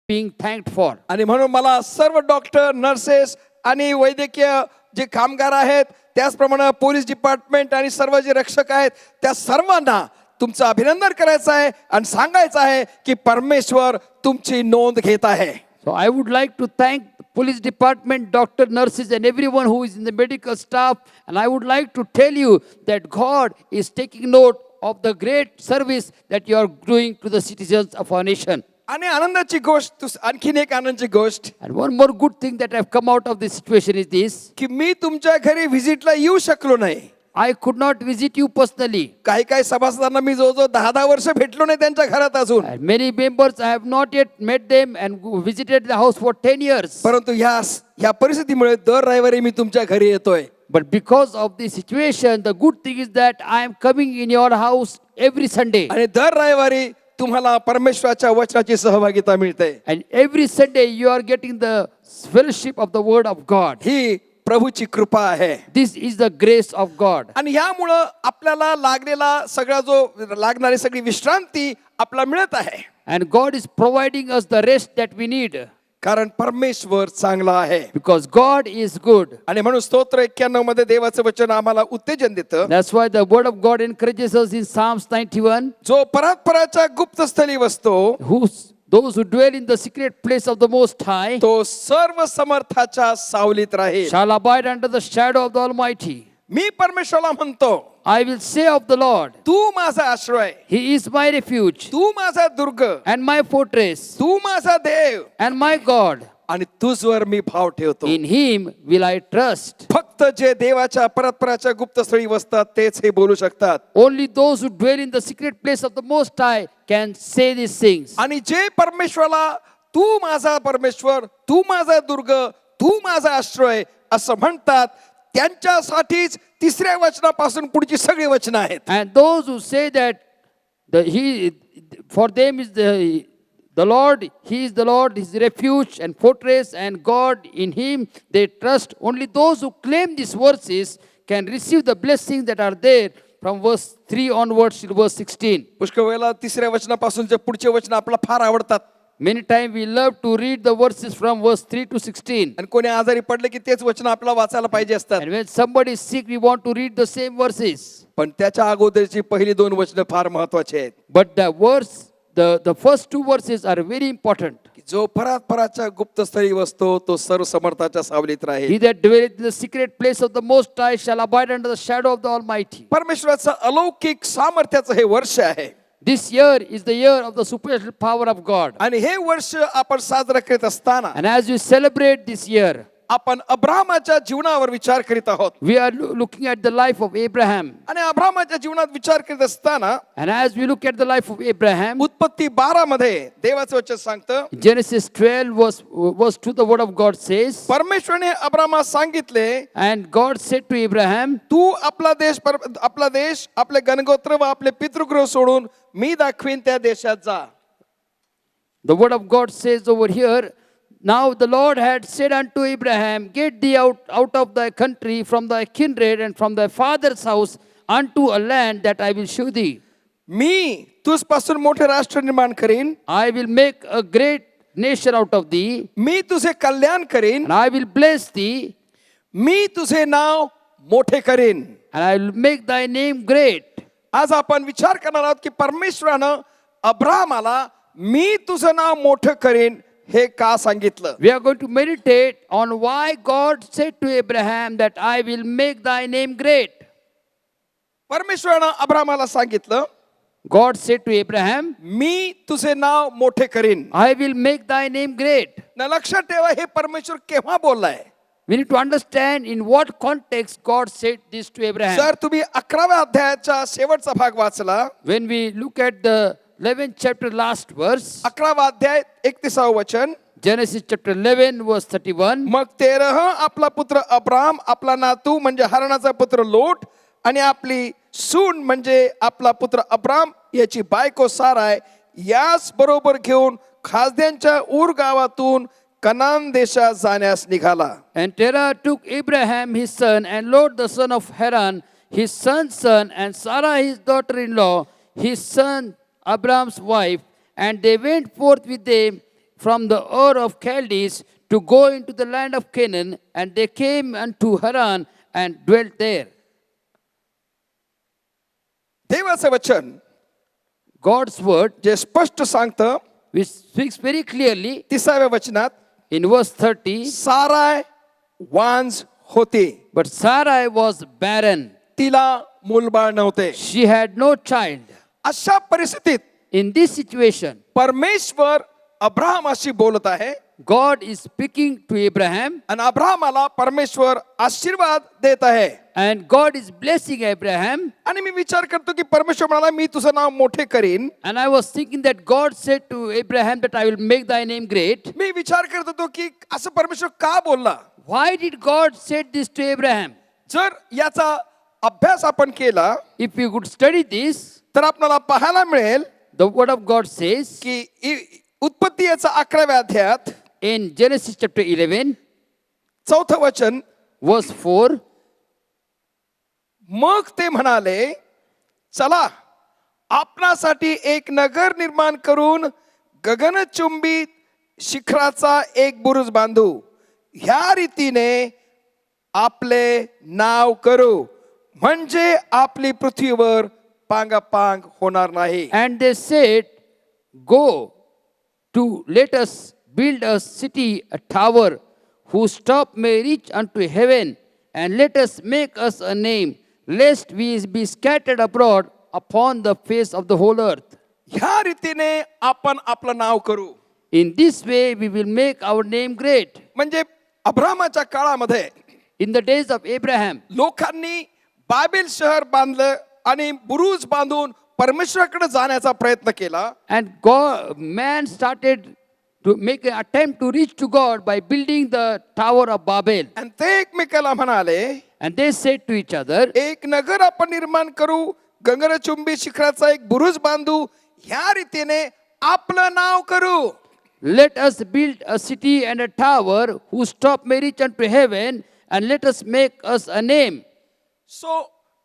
A: being thanked for.
E: आणि म्हणून मला सर्व डॉक्टर, नर्सेस आणि वैद्यकीय जे कामगार आहेत, त्याचप्रमाणे पोलीस डिपार्टमेंट आणि सर्व जे रक्षक आहेत, त्या सर्वांना तुमचं अभिनंदन करायचं आहे आणि सांगायचं आहे की परमेश्वर तुमची नोंद घेत आहे.
A: So I would like to thank the police department, doctor, nurses, and everyone who is in the medical staff. And I would like to tell you that God is taking note of the great service that you are doing to the citizens of our nation.
E: आणि आनंदाची गोष्ट, आणखीन एक आनंदाची गोष्ट,
A: And one more good thing that have come out of this situation is this.
E: की मी तुमच्या घरी व्हिजिटला येऊ शकलो नाही.
A: I could not visit you personally.
E: काही काही सभासदांना मी जवळजवळ 10 वर्ष भेटलो नाही त्यांच्या घरात अजून.
A: And many members, I have not yet met them and visited the house for 10 years.
E: परंतु ह्या परिस्थितीमुळे दर रविवारी मी तुमच्या घरी येतोय.
A: But because of this situation, the good thing is that I am coming in your house every Sunday.
E: आणि दर रविवारी तुम्हाला परमेश्वराच्या वचनाची सहभागिता मिळते.
A: And every Sunday you are getting the fellowship of the word of God.
E: ही प्रभूची कृपा आहे.
A: This is the grace of God.
E: आणि ह्यामुळं आपल्याला लागलेला सगळा जो लागणारी सगळी विश्रांती आपल्याला मिळत आहे.
A: And God is providing us the rest that we need.
E: कारण परमेश्वर चांगला आहे.
A: Because God is good.
E: आणि म्हणून स्तोत्र 91 मध्ये देवाचं वचन आम्हाला उत्तेजन देतं.
A: That's why the word of God encourages us in Psalms 91.
E: जो परात्पराच्या गुप्तस्थळी बसतो,
A: Those who dwell in the secret place of the Most High
E: तो सर्व समर्थाच्या सावलीत राहील.
A: shall abide under the shadow of the Almighty.
E: मी परमेश्वराला म्हणतो,
A: I will say of the Lord,
E: तू माझा आश्रय,
A: He is my refuge
E: तू माझा दुर्ग,
A: and my fortress
E: तू माझा देव,
A: and my God.
E: आणि तुझवर मी भाव ठेवतो.
A: In Him will I trust.
E: फक्त जे देवाच्या परतपराच्या गुप्तस्थळी बसतात तेच हे बोलू शकतात.
A: Only those who dwell in the secret place of the Most High can say these things.
E: आणि जे परमेश्वराला तू माझा परमेश्वर, तू माझा दुर्ग, तू माझा आश्रय असं म्हणतात, त्यांच्यासाठीच तिसऱ्या वचनापासून पुढची सगळी वचनं आहेत.
A: And those who say that for them is the Lord, He is the Lord, His refuge and fortress, and God in Him they trust. Only those who claim these verses can receive the blessings that are there from verse 3 onwards till verse 16.
E: पुष्कळ वेळेला तिसऱ्या वचनापासूनचे पुढचे वचन आपल्याला फार आवडतात.
A: Many times we love to read the verses from verse 3 to 16.
E: आणि कोणी आजारी पडले की तेच वचन आपल्याला वाचायला पाहिजे असतात.
A: And when somebody is sick, we want to read the same verses.
E: पण त्याच्या अगोदरची पहिली 2 वचनं फार महत्वाची आहेत.
A: But the first 2 verses are very important.
E: जो परात्पराच्या गुप्तस्थळी बसतो तो सर्व समर्थाच्या सावलीत राहील.
A: He that dwelleth in the secret place of the Most High shall abide under the shadow of the Almighty.
E: परमेश्वराचं अलौकिक सामर्थ्याचं हे वर्ष आहे.
A: This year is the year of the supernatural power of God.
E: आणि हे वर्ष आपण साजरं करीत असताना
A: And as we celebrate this year,
E: आपण अब्राहमाच्या जीवनावर विचार करीत आहोत.
A: we are looking at the life of Abraham.
E: आणि अब्राहमाच्या जीवनात विचार करीत असताना
A: And as we look at the life of Abraham,
E: उत्पत्ती 12 मध्ये देवाचं वचन सांगतं,
A: Genesis 12 verse 2, the word of God says,
E: परमेश्वराने अब्राहमास सांगितले,
A: and God said to Abraham,
E: तू आपला देश, आपले गणगोत्र व आपले पितृगृह सोडून मी दाखवीन त्या देशात जा.
A: the word of God says over here, now the Lord had said unto Abraham, get thee out of thy country, from thy kindred, and from thy father's house, unto a land that I will show thee.
E: मी तुझपासून मोठे राष्ट्र निर्माण करीन,
A: I will make a great nation out of thee,
E: मी तुझे कल्याण करीन,
A: and I will bless thee,
E: मी तुझे नाव मोठे करीन.
A: and I will make thy name great.
E: आज आपण विचार करणार आहोत की परमेश्वरानं अब्राहमाला मी तुझं नाव मोठं करीन हे का सांगितलं.
A: We are going to meditate on why God said to Abraham that I will make thy name great.
E: परमेश्वरानं अब्राहमाला सांगितलं
A: God said to Abraham,
E: मी तुझे नाव मोठे करीन.
A: I will make thy name great.
E: न लक्षात ठेवा हे परमेश्वर केव्हा बोललाय.
A: We need to understand in what context God said this to Abraham.
E: जर तुम्ही 11व्या अध्यायाचा शेवटचा भाग वाचला,
A: When we look at the 11th chapter last verse,
E: 11वा अध्याय 31व वचन,
A: Genesis chapter 11 verse 31,
E: मग तेरह आपला पुत्र अब्राम, आपला नातू म्हणजे हरणाचा पुत्र लोट आणि आपली सून म्हणजे आपला पुत्र अब्राम याची बायको साराय याच बरोबर घेऊन खासद्यांच्या ऊर गावातून कनान देशात जाण्यास निघाला.
A: and Terah took Abraham his son and Lot the son of Haran, his son's son, and Sarah his daughter-in-law, his son Abraham's wife, and they went forth with them from the Ur of Chaldees to go into the land of Canaan, and they came unto Haran and dwelt there.
E: देवाचं वचन
A: God's word,
E: जे स्पष्ट सांगतं
A: which speaks very clearly
E: 30व्या वचनात,
A: in verse 30,
E: साराय वांज होती,
A: but Sarai was barren.
E: तिला मूलबाळ नव्हते.
A: She had no child.
E: अशा परिस्थितीत
A: In this situation,
E: परमेश्वर अब्राहमाशी बोलत आहे
A: God is speaking to Abraham,
E: आणि अब्राहमाला परमेश्वर आशीर्वाद देत आहे.
A: and God is blessing Abraham.
E: आणि मी विचार करतो की परमेश्वर म्हणाला मी तुझं नाव मोठे करीन.
A: And I was thinking that God said to Abraham that I will make thy name great.
E: मी विचार करत होतो की असं परमेश्वर का बोलला.
A: Why did God say this to Abraham?
E: जर याचा अभ्यास आपण केला
A: If we could study this,
E: तर आपल्याला पाहायला मिळेल
A: the word of God says
E: की उत्पत्ती याचा 11व्या अध्यायात
A: in Genesis chapter 11,
E: 4थं वचन,
A: verse 4,
E: मग ते म्हणाले चला आपणासाठी एक नगर निर्माण करून गगनचुंबी शिखराचा एक बुरुज बांधू, ह्या रीतीने आपले नाव करू, म्हणजे आपली पृथ्वीवर पांगापांग होणार नाही.
A: and they said, Go to let us build a city, a tower, whose top may reach unto heaven, and let us make us a name, lest we be scattered abroad upon the face of the whole earth.
E: ह्या रीतीने आपण आपलं नाव करू.
A: In this way we will make our name great.
E: म्हणजे अब्राहमाच्या काळामध्ये
A: In the days of Abraham,
E: लोकांनी बाबेल शहर बांधलं आणि बुरुज बांधून परमेश्वराकडे जाण्याचा प्रयत्न केला.
A: and man started to make an attempt to reach to God by building the Tower of Babel.
E: आणि ते एकमेकाला म्हणाले
A: And they said to each other,
E: एक नगर आपण निर्माण करू, गगनचुंबी शिखराचा एक बुरुज बांधू, ह्या रीतीने आपलं नाव करू.
A: Let us build a city and a tower whose top may reach unto heaven, and let us make us a name.
E: So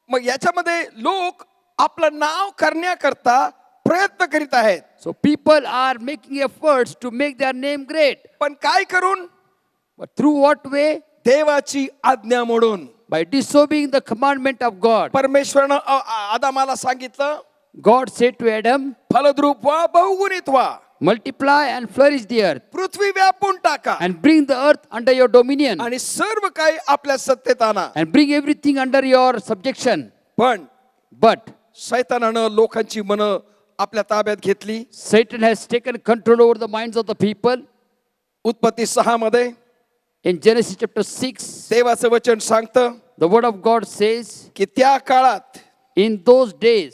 E: मग याच्यामध्ये लोक आपलं नाव करण्याकरता प्रयत्न करीत आहेत.
A: So people are making efforts to make their name great.
E: पण काय करून?
A: But through what way?
E: देवाची आज्ञा मोडून.
A: By disobeying the commandment of God.
E: परमेश्वरानं आदामाला सांगितलं,
A: God said to Adam,
E: फलद्रूप व्हा, बहुगुणित व्हा,
A: multiply and flourish the earth,
E: पृथ्वी व्यापून टाका
A: and bring the earth under your dominion,
E: आणि सर्व काही आपल्या सत्तेत आणा.
A: and bring everything under your subjection.
E: पण
A: But
E: शैतानानं लोकांची मनं आपल्या ताब्यात घेतली.
A: Satan has taken control over the minds of the people.
E: उत्पत्ती 6 मध्ये
A: In Genesis chapter 6,
E: देवाचं वचन सांगतं
A: the word of God says,
E: की त्या काळात
A: in those days,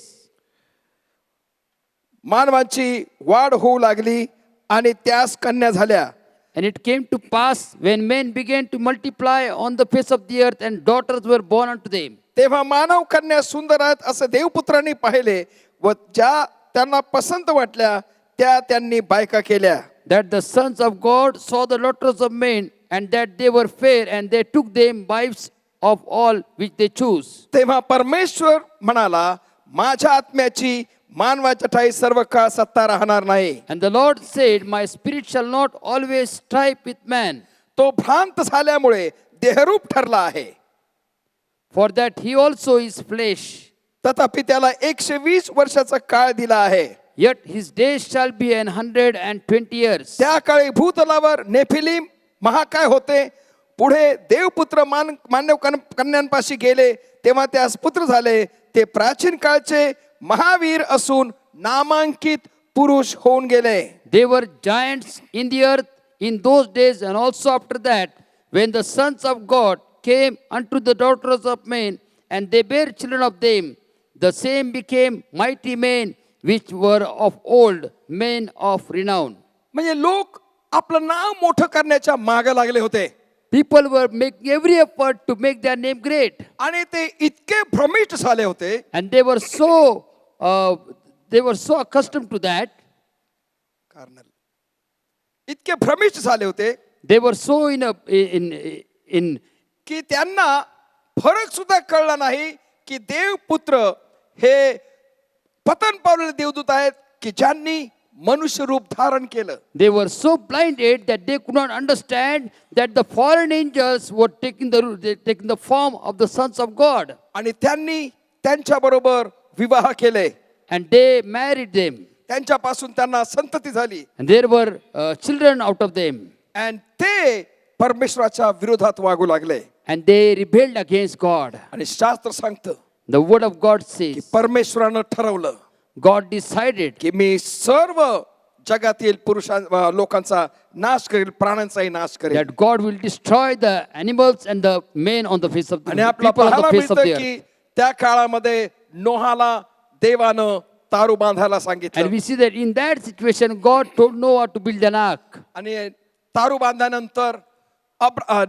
E: मानवांची वाढ होऊ लागली आणि त्यास कन्या झाल्या.
A: and it came to pass when men began to multiply on the face of the earth, and daughters were born unto them.
E: तेव्हा मानव कन्या सुंदर आहेत असे देवपुत्रांनी पाहिले व ज्या त्यांना पसंत वाटल्या त्या त्यांनी बायका केल्या.
A: That the sons of God saw the daughters of men, and that they were fair, and they took them wives of all which they chose.
E: तेव्हा परमेश्वर म्हणाला, माझ्या आत्म्याची मानवाच्या ठाई सर्व काळ सत्ता राहणार नाही.
A: And the Lord said, My spirit shall not always strive with man.
E: तो भ्रांत झाल्यामुळे देहरूप ठरला आहे.
A: for that he also is flesh.
E: तथापि त्याला 120 वर्षाचा काळ दिला आहे.
A: Yet his days shall be 120 years.
E: त्या काळी भूतलावर नेफिलीम महाकाय होते. पुढे देवपुत्र मानव कन्यांपाशी गेले तेव्हा त्यास पुत्र झाले. ते प्राचीन काळचे महावीर असून नामांकित पुरुष होऊन गेले.
A: They were giants in the earth in those days, and also after that, when the sons of God came unto the daughters of men, and they bare children of them, the same became mighty men, which were of old, men of renown.
E: म्हणजे लोक आपलं नाव मोठं करण्याच्या मागे लागले होते.
A: People were making every effort to make their name great,
E: आणि ते इतके भ्रमिष्ट झाले होते.
A: and they were so accustomed to that.
E: Carnal इतके भ्रमिष्ट झाले होते
A: They were so in
E: की त्यांना फरक सुद्धा कळला नाही की देवपुत्र हे पतन पावलेले देवदूत आहेत की ज्यांनी मनुष्य रूप धारण केलं.
A: They were so blinded that they could not understand that the fallen angels were taking the form of the sons of God,
E: आणि त्यांनी त्यांच्या बरोबर विवाह केले.
A: and they married them,
E: त्यांच्यापासून त्यांना संतती झाली.
A: and there were children out of them,
E: आणि ते परमेश्वराच्या विरोधात वागू लागले.
A: and they rebelled against God.
E: आणि शास्त्र सांगतं
A: The word of God
E: की
A: says,
E: परमेश्वरानं ठरवलं
A: God decided
E: की मी सर्व जगातील लोकांचा नाश करेल, प्राण्यांचाही नाश करेल.
A: that God will destroy the animals and the men on the face of the
E: आणि आपल्याला
A: people on the
E: पाहायला
A: face of the
E: मिळतं
A: earth.
E: की त्या काळामध्ये नोहाला देवानं तारू बांधायला सांगितलं.
A: And we see that in that situation, God told Noah to build an ark.
E: आणि तारू बांधल्यानंतर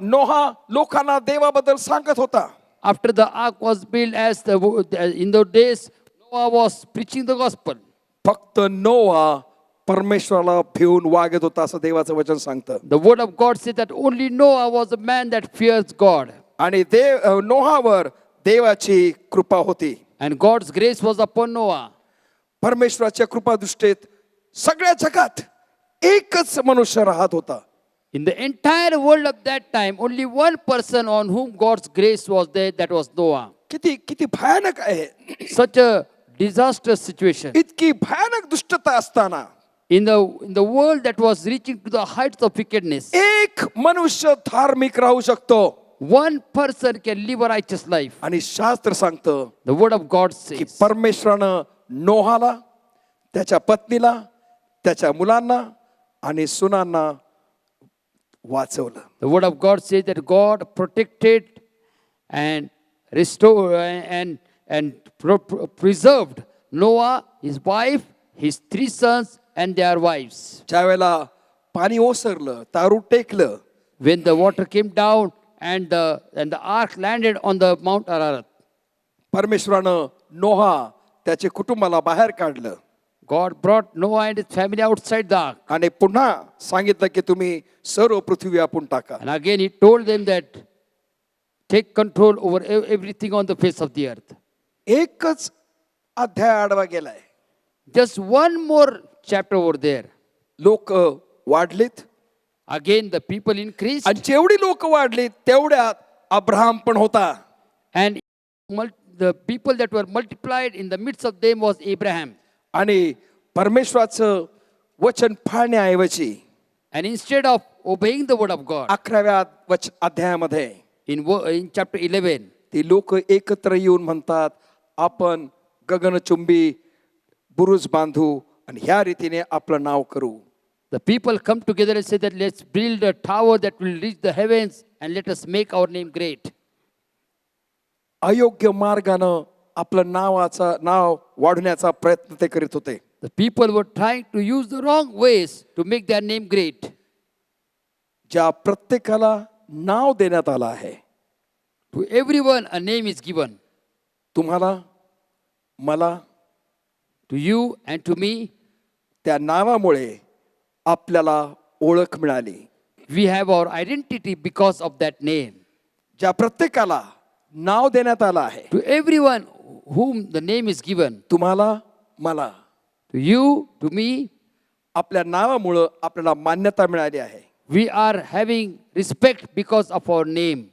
E: नोहा लोकांना देवाबद्दल सांगत होता.
A: After the ark was built, in those days, Noah was preaching the gospel.
E: फक्त नोहा परमेश्वराला भिवून वागत होता असं देवाचं वचन सांगतं.
A: The word of God says that only Noah was a man that fears God.
E: आणि नोहावर देवाची कृपा होती.
A: And God's grace was upon Noah.
E: परमेश्वराच्या कृपादृष्टीत सगळ्या जगात एकच मनुष्य राहत होता.
A: In the entire world of that time, only one person on whom God's grace was there, that was Noah.
E: किती भयानक आहे.
A: Such a disastrous situation.
E: इतकी भयानक दुष्टता असताना
A: In the world that was reaching to the heights of wickedness,
E: एक मनुष्य धार्मिक राहू शकतो.
A: one person can live a righteous life.
E: आणि शास्त्र सांगतं
A: The word of God
E: की
A: says
E: परमेश्वरानं नोहाला, त्याच्या पत्नीला, त्याच्या मुलांना आणि सुनांना वाचवलं.
A: The word of God says that God protected and restored and preserved Noah, his wife, his 3 sons, and their wives.
E: ज्या वेळेला पाणी ओसरलं, तारू टेकलं,
A: When the water came down and the ark landed on the Mount Ararat,
E: परमेश्वरानं नोहा त्याच्या कुटुंबाला बाहेर काढलं.
A: God brought Noah and his family outside the ark.
E: आणि पुन्हा सांगितलं की तुम्ही सर्व पृथ्वी व्यापून टाका.
A: And again he told them that take control over everything on the face of the earth.
E: एकच अध्याय आडवा गेलाय.
A: Just one more chapter over there.
E: लोक वाढलीत
A: Again the people increased,
E: आणि जेवढी लोक वाढली तेवढ्यात अब्राहम पण होता.
A: and the people that were multiplied in the midst of them was Abraham.
E: आणि परमेश्वराचं वचन पाळण्याऐवजी
A: And instead of obeying the word of God,
E: 11व्या अध्यायामध्ये
A: in chapter 11,
E: ती लोक एकत्र येऊन म्हणतात आपण गगनचुंबी बुरुज बांधू आणि ह्या रीतीने आपलं नाव करू.
A: the people come together and say that let's build a tower that will reach the heavens and let us make our name great.
E: अयोग्य मार्गानं आपलं नाव वाढवण्याचा प्रयत्न ते करीत होते.
A: The people were trying to use the wrong ways to make their name great.
E: ज्या प्रत्येकाला नाव देण्यात आलं आहे,
A: To everyone a name is given.
E: तुम्हाला, मला,
A: To you and to me,
E: त्या नावामुळे आपल्याला ओळख मिळाली.
A: we have our identity because of that name.
E: ज्या प्रत्येकाला नाव देण्यात आलं आहे,
A: To everyone whom the name is given,
E: तुम्हाला, मला,
A: to you, to me,
E: आपल्या नावामुळं आपल्याला मान्यता मिळाली आहे.
A: we are having respect because of our name.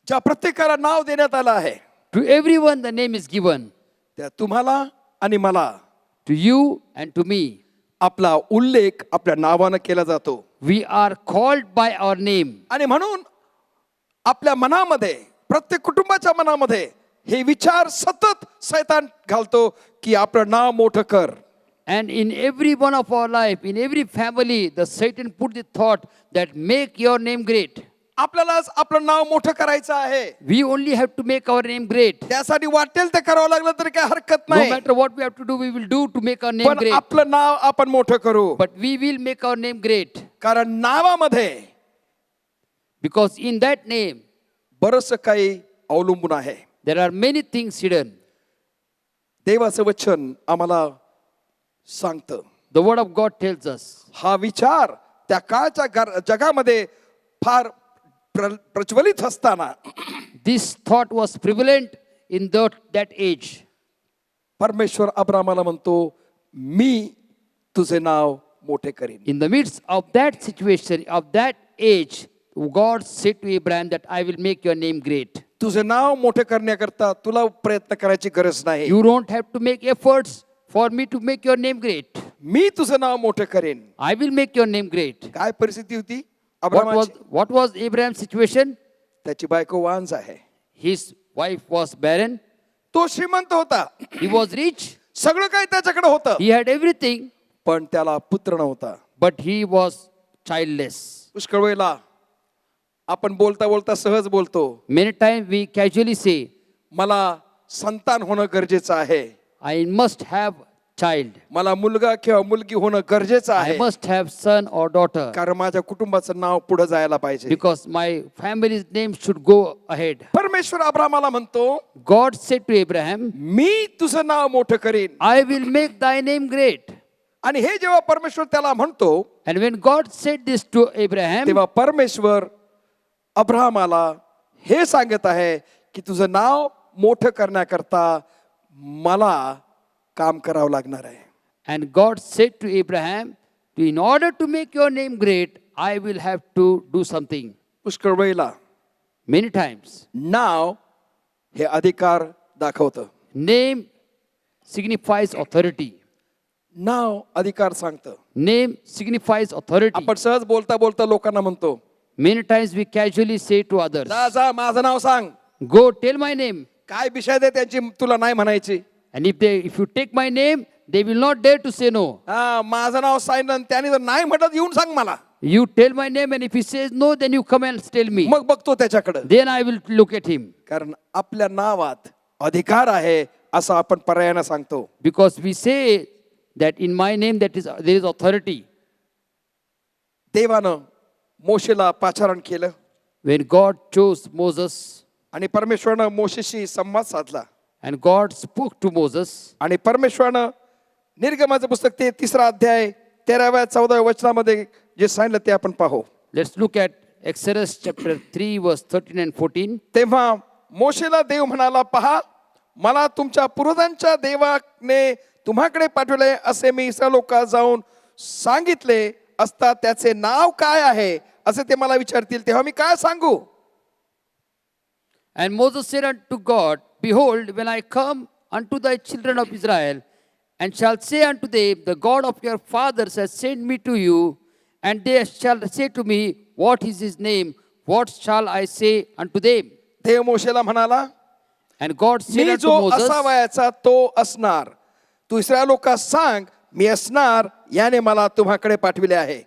E: ज्या प्रत्येकाला नाव देण्यात आलं आहे,
A: To everyone the name is given.
E: त्या तुम्हाला आणि मला
A: To you and to me.
E: आपला उल्लेख आपल्या नावानं केला जातो.
A: We are called by our name.
E: आणि म्हणून आपल्या मनामध्ये, प्रत्येक कुटुंबाच्या मनामध्ये हे विचार सतत सैतान घालतो की आपलं नाव मोठं कर.
A: And in every one of our life, in every family, the Satan put the thought that make your name great.
E: आपल्यालाच आपलं नाव मोठं करायचं आहे.
A: We only have to make our name great.
E: त्यासाठी वाटेल ते करावं लागलं तरी काही हरकत
A: No
E: नाही.
A: matter what we have to do, we will do to make our name
E: पण
A: great.
E: आपलं नाव आपण मोठं करू.
A: But we will make our name great.
E: कारण नावामध्ये
A: Because in that name,
E: बरंच काही अवलंबून आहे.
A: there are many things hidden.
E: देवाचं वचन आम्हाला सांगतं.
A: The word of God tells us.
E: हा विचार त्या काळच्या जगामध्ये फार प्रज्वलित असताना
A: This thought was prevalent in that age.
E: परमेश्वर अब्रामाला म्हणतो, मी तुझे नाव मोठे करीन.
A: In the midst of that situation, of that age, God said to Abraham that I will make your name great.
E: तुझे नाव मोठे करण्याकरता तुला प्रयत्न करायची गरज नाही.
A: You don't have to make efforts for me to make your name great.
E: मी तुझं नाव मोठे करेन.
A: I will make your name great.
E: काय परिस्थिती होती
A: What
E: अब्रामाची?
A: was Abraham's situation?
E: त्याची बायको वांज आहे.
A: His wife was barren.
E: तो श्रीमंत होता,
A: He was rich.
E: सगळं काही त्याच्याकडे होतं,
A: He had everything,
E: पण त्याला पुत्र नव्हता.
A: but he was childless.
E: पुष्कळ वेळेला आपण बोलता बोलता सहज बोलतो,
A: Many times we casually say,
E: मला संतान होणं गरजेचं आहे,
A: I must have child.
E: मला मुलगा किंवा मुलगी होणं गरजेचं
A: I
E: आहे,
A: must have son or daughter.
E: कारण माझ्या कुटुंबाचं नाव पुढे जायला पाहिजे.
A: Because my family's name should go ahead.
E: परमेश्वर अब्रामाला म्हणतो,
A: God said to Abraham,
E: मी तुझं नाव मोठं करीन.
A: I will make thy name great.
E: आणि हे जेव्हा परमेश्वर त्याला म्हणतो,
A: And when God said this to Abraham,
E: तेव्हा परमेश्वर अब्रामाला हे सांगत आहे की तुझं नाव मोठं करण्याकरता मला काम करावं लागणार आहे.
A: and God said to Abraham, in order to make your name great, I will have to do something.
E: पुष्कळ वेळेला
A: Many times.
E: नाव हे अधिकार दाखवतं.
A: Name signifies authority.
E: नाव अधिकार सांगतं.
A: Name signifies authority.
E: आपण सहज बोलता बोलता लोकांना म्हणतो,
A: Many times we casually say to others,
E: जा जा माझं नाव सांग.
A: go tell my name.
E: काय विषय दे त्यांची तुला नाही म्हणायची.
A: And if you take my name, they will not dare to say no.
E: हा, माझं नाव सांगितलं त्याने जर नाही म्हटलं येऊन सांग मला.
A: You tell my name, and if he says no, then you come and tell me.
E: मग बघतो त्याच्याकडे.
A: Then I will look at him.
E: कारण आपल्या नावात अधिकार आहे असं आपण पर्यायानं सांगतो.
A: Because we say that in my name there is authority.
E: देवानं मोशेला पाचारण केलं
A: When God chose Moses,
E: आणि परमेश्वरानं मोशेशी संवाद साधला.
A: and God spoke to Moses,
E: आणि परमेश्वरानं निर्गमाचं पुस्तक ते 3रा अध्याय 13व्या 14व्या वचनामध्ये जे सांगितलं ते आपण पाहू.
A: let's look at Exodus chapter 3, verse 13 and 14.
E: तेव्हा मोशेला देव म्हणाला, पहा, मला तुमच्या पूर्वजांच्या देवाने तुम्हाकडे पाठवले असे मी इस्रायल लोकांना जाऊन सांगितले असता त्याचे नाव काय आहे असे ते मला विचारतील तेव्हा मी काय सांगू.
A: And Moses said unto God, behold, when I come unto thy children of Israel, and shall say unto them, the God of your fathers has sent me to you, and they shall say to me, what is his name? What shall I say unto them?
E: देव मोशेला म्हणाला,
A: And God said
E: me
A: unto
E: जो
A: Moses,
E: असावयाचा तो असणार. तू Israel लोकांस सांग, मी असणार याने मला तुम्हाकडे पाठविले आहे.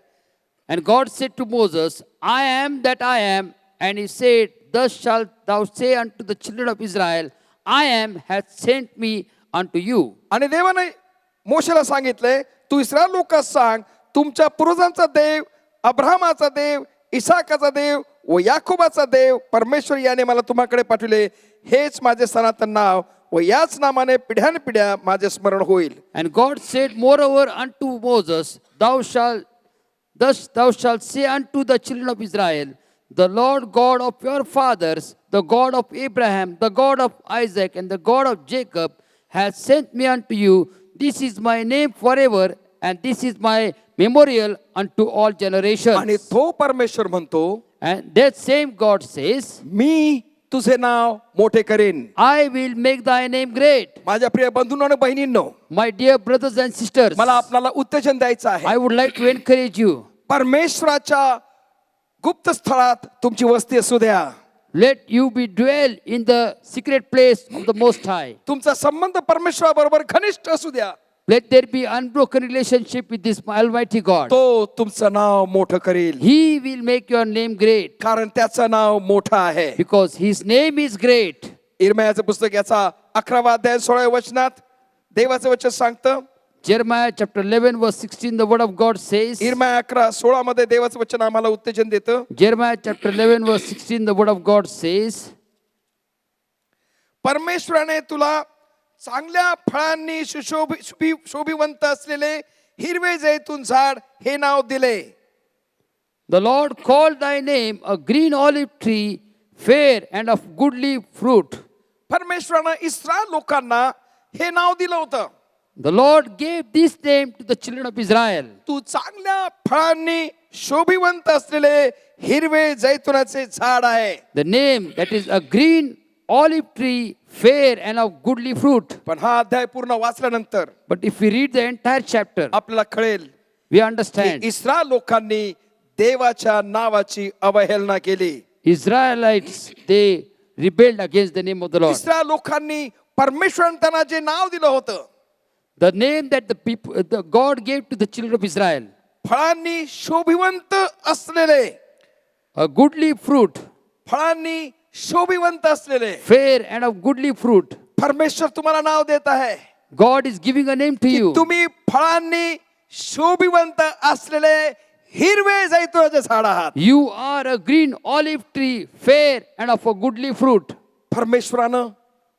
A: and God said to Moses, I am that I am. And he said, thus shalt thou say unto the children of Israel, I am hath sent me unto you.
E: आणि देवाने मोशेला सांगितले, तू इस्रायल लोकांस सांग, तुमच्या पूर्वजांचा देव, अब्राहमाचा देव, इसाकाचा देव व याकोबाचा देव परमेश्वर याने मला तुम्हाकडे पाठविले. हेच माझे सनातन नाव व याच नामाने पिढ्यानपिढ्या माझे स्मरण होईल.
A: And God said moreover unto Moses, thus thou shalt say unto the children of Israel, the Lord God of your fathers, the God of Abraham, the God of Isaac, and the God of Jacob, has sent me unto you. This is my name forever, and this is my memorial unto all generations.
E: आणि तो परमेश्वर म्हणतो,
A: And that same God says,
E: मी तुझे नाव मोठे करेन.
A: I will make thy name great.
E: माझ्या प्रिय बंधूंनो आणि बहिणींनो,
A: My dear brothers and sisters,
E: मला आपल्याला उत्तेजन द्यायचं आहे.
A: I would like to encourage you.
E: परमेश्वराच्या गुप्त स्थळात तुमची वस्ती असू द्या.
A: Let you be dwell in the secret place of the Most High.
E: तुमचा संबंध परमेश्वराबरोबर घनिष्ठ असू द्या.
A: Let there be unbroken relationship with this Almighty God.
E: तो तुमचं नाव मोठं करेल,
A: He will make your name great
E: कारण त्याचं नाव मोठं आहे.
A: because His name is great.
E: इर्मयाचं पुस्तक याचा 11वा अध्याय 16व्या वचनात देवाचं वचन सांगतं.
A: Jeremiah chapter 11 verse 16, the word of God says,
E: इर्मया 11:16 मध्ये देवाचं वचन आम्हाला उत्तेजन देतं.
A: Jeremiah chapter 11 verse 16, the word of God says,
E: परमेश्वराने तुला चांगल्या फळांनी शोभिवंत असलेले हिरवे जैतून झाड हे नाव दिले.
A: The Lord called thy name a green olive tree, fair and of goodly fruit.
E: परमेश्वरानं इस्रायल लोकांना हे नाव दिलं होतं.
A: The Lord gave this name to the children of Israel.
E: तू चांगल्या फळांनी शोभिवंत असलेले हिरवे जैतुनाचे झाड आहे.
A: The name that is a green olive tree, fair and of goodly fruit.
E: पण हा अध्याय पूर्ण वाचल्यानंतर
A: But if we read the entire chapter,
E: आपल्याला कळेल
A: we
E: की
A: understand
E: इस्रायल लोकांनी देवाच्या नावाची अवहेलना केली.
A: Israelites, they rebelled against the name of the Lord.
E: Israel लोकांनी परमेश्वराने त्यांना जे नाव दिलं होतं,
A: The name that the God gave to the children of Israel,
E: फळांनी शोभिवंत असलेले,
A: a goodly fruit,
E: फळांनी शोभिवंत असलेले,
A: fair and of goodly fruit.
E: परमेश्वर तुम्हाला नाव देत आहे
A: God is giving a name to
E: की
A: you.
E: तुम्ही फळांनी शोभिवंत असलेले हिरवे जैतुनाचे झाड आहात.
A: You are a green olive tree, fair and of a goodly fruit.
E: परमेश्वरानं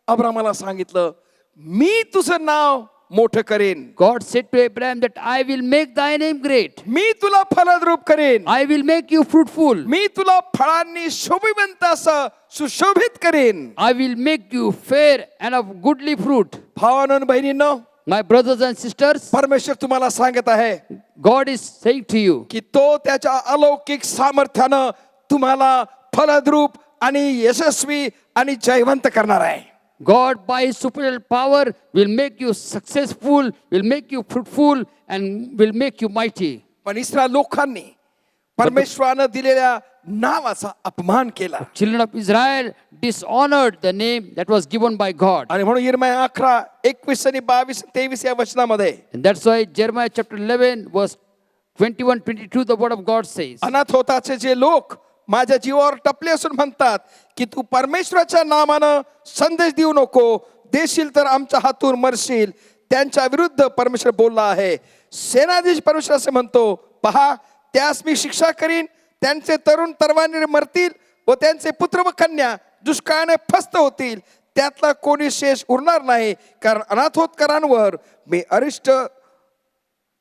E: अब्रामाला सांगितलं, मी तुझं नाव मोठं करेन,
A: God said to Abraham that I will make thy name great.
E: मी तुला फलद्रूप करेन,
A: I will make you fruitful.
E: मी तुला फळांनी शोभिवंत असं सुशोभित करेन.
A: I will make you fair and of goodly fruit.
E: भावांनो आणि बहिणींनो,
A: My brothers and sisters,
E: परमेश्वर तुम्हाला सांगत आहे
A: God is saying to you,
E: की तो त्याच्या अलौकिक सामर्थ्यानं तुम्हाला फलद्रूप आणि यशस्वी आणि जयवंत करणार आहे.
A: God by His supernatural power will make you successful, will make you fruitful and will make you mighty.
E: पण इस्रायल लोकांनी परमेश्वरानं दिलेल्या नावाचा अपमान केला.
A: Children of Israel dishonored the name that was given by God.
E: आणि म्हणून यिर्मया 11:21 आणि 22-23 या वचनामध्ये
A: And that's why Jeremiah chapter 11 verse 21-22 the word of God says,
E: अनाथ होताचे जे लोक माझ्या जीवावर टपले असून म्हणतात की तू परमेश्वराच्या नामानं संदेश देऊ नको, देशील तर आमच्या हातून मरशील, त्यांच्या विरुद्ध परमेश्वर बोलला आहे. सेनाधीश परमेश्वर असे म्हणतो, पहा त्यास मी शिक्षा करीन, त्यांचे तरुण तरवारीने मरतील व त्यांचे पुत्र व कन्या दुष्काळाने फस्त होतील, त्यातला कोणी शेष उरणार नाही, कारण अनाथोत्करांवर मी अरिष्ट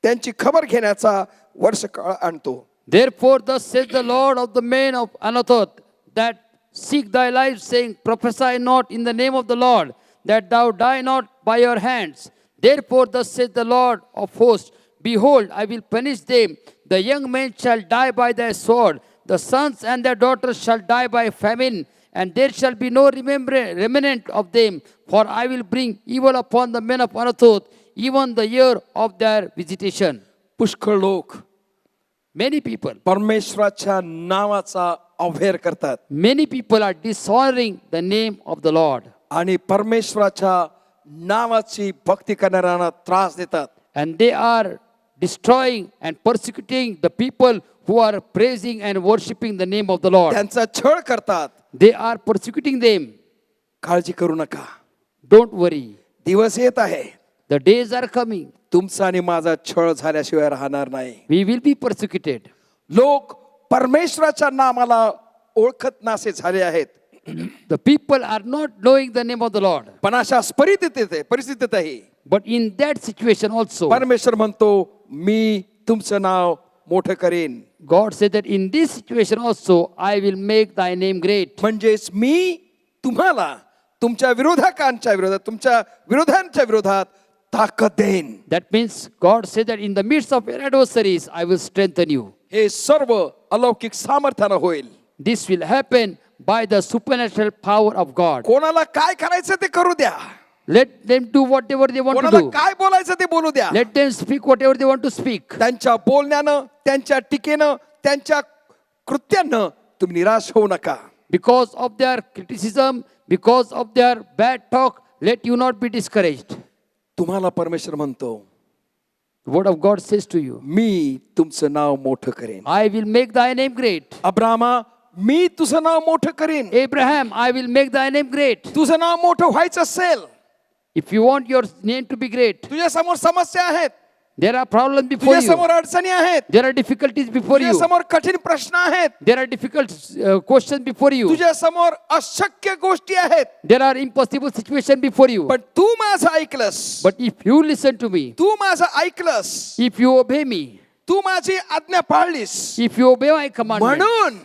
E: त्यांची खबर घेण्याचा वर्षकाळ आणतो.
A: Therefore thus says the Lord of the men of Anathoth, that seek thy life, saying, prophesy not in the name of the Lord, that thou die not by your hands. Therefore thus says the Lord of hosts, behold, I will punish them. The young men shall die by the sword, the sons and their daughters shall die by famine, and there shall be no remnant of them. For I will bring evil upon the men of Anathoth, even the year of their visitation.
E: पुष्कळ लोक
A: Many people,
E: परमेश्वराच्या नावाचा अवहेर करतात
A: many people are dishonoring the name of the Lord.
E: आणि परमेश्वराच्या नावाची भक्ती करणाऱ्यांना त्रास देतात.
A: And they are destroying and persecuting the people who are praising and worshiping the name of the Lord.
E: त्यांचा छळ करतात.
A: They are persecuting them.
E: काळजी करू नका,
A: Don't worry.
E: दिवस येत आहे,
A: The days are coming.
E: तुमचा आणि माझा छळ झाल्याशिवाय राहणार नाही.
A: We will be persecuted.
E: लोक परमेश्वराच्या नामाला ओळखत नासे झाले आहेत.
A: The people are not knowing the name of the Lord.
E: पण अशा परिस्थितीतही
A: But in that situation also,
E: परमेश्वर म्हणतो, मी तुमचं नाव मोठं करेन.
A: God said that in this situation also, I will make thy name great.
E: म्हणजेच मी तुम्हाला तुमच्या विरोधकांच्या विरोधात, तुमच्या विरोधांच्या विरोधात ताकद देईन.
A: That means God said that in the midst of your adversaries, I will strengthen you.
E: हे सर्व अलौकिक सामर्थ्यानं होईल.
A: This will happen by the supernatural power of God.
E: कोणाला काय करायचं ते करू द्या,
A: Let them do whatever they want to
E: कोणाला
A: do.
E: काय बोलायचं ते बोलू द्या.
A: Let them speak whatever they want to speak.
E: त्यांच्या बोलण्यानं, त्यांच्या टीकेनं, त्यांच्या कृत्यानं तुम्ही निराश होऊ नका.
A: Because of their criticism, because of their bad talk, let you not be discouraged.
E: तुम्हाला परमेश्वर म्हणतो,
A: The word of God says to you,
E: मी तुमचं नाव मोठं करेन.
A: I will make thy name great.
E: Abrama, मी तुझं नाव मोठं करेन.
A: Abraham, I will make thy name great.
E: तुझं नाव मोठं व्हायचं असेल,
A: If you want your name to be great,
E: तुझ्या समोर समस्या आहेत,
A: there are problems before
E: तुझ्या
A: you.
E: समोर अडचणी आहेत,
A: There are difficulties before
E: तुझ्या
A: you.
E: समोर कठीण प्रश्न आहेत,
A: There are difficult questions before you.
E: तुझ्या समोर अशक्य गोष्टी आहेत.
A: There are impossible situations before you.
E: पण तू माझं ऐकलंस,
A: But if you listen to me,
E: तू माझं ऐकलंस,
A: if you obey me,
E: तू माझी आज्ञा पाळलीस,
A: if you obey my commandments,
E: म्हणून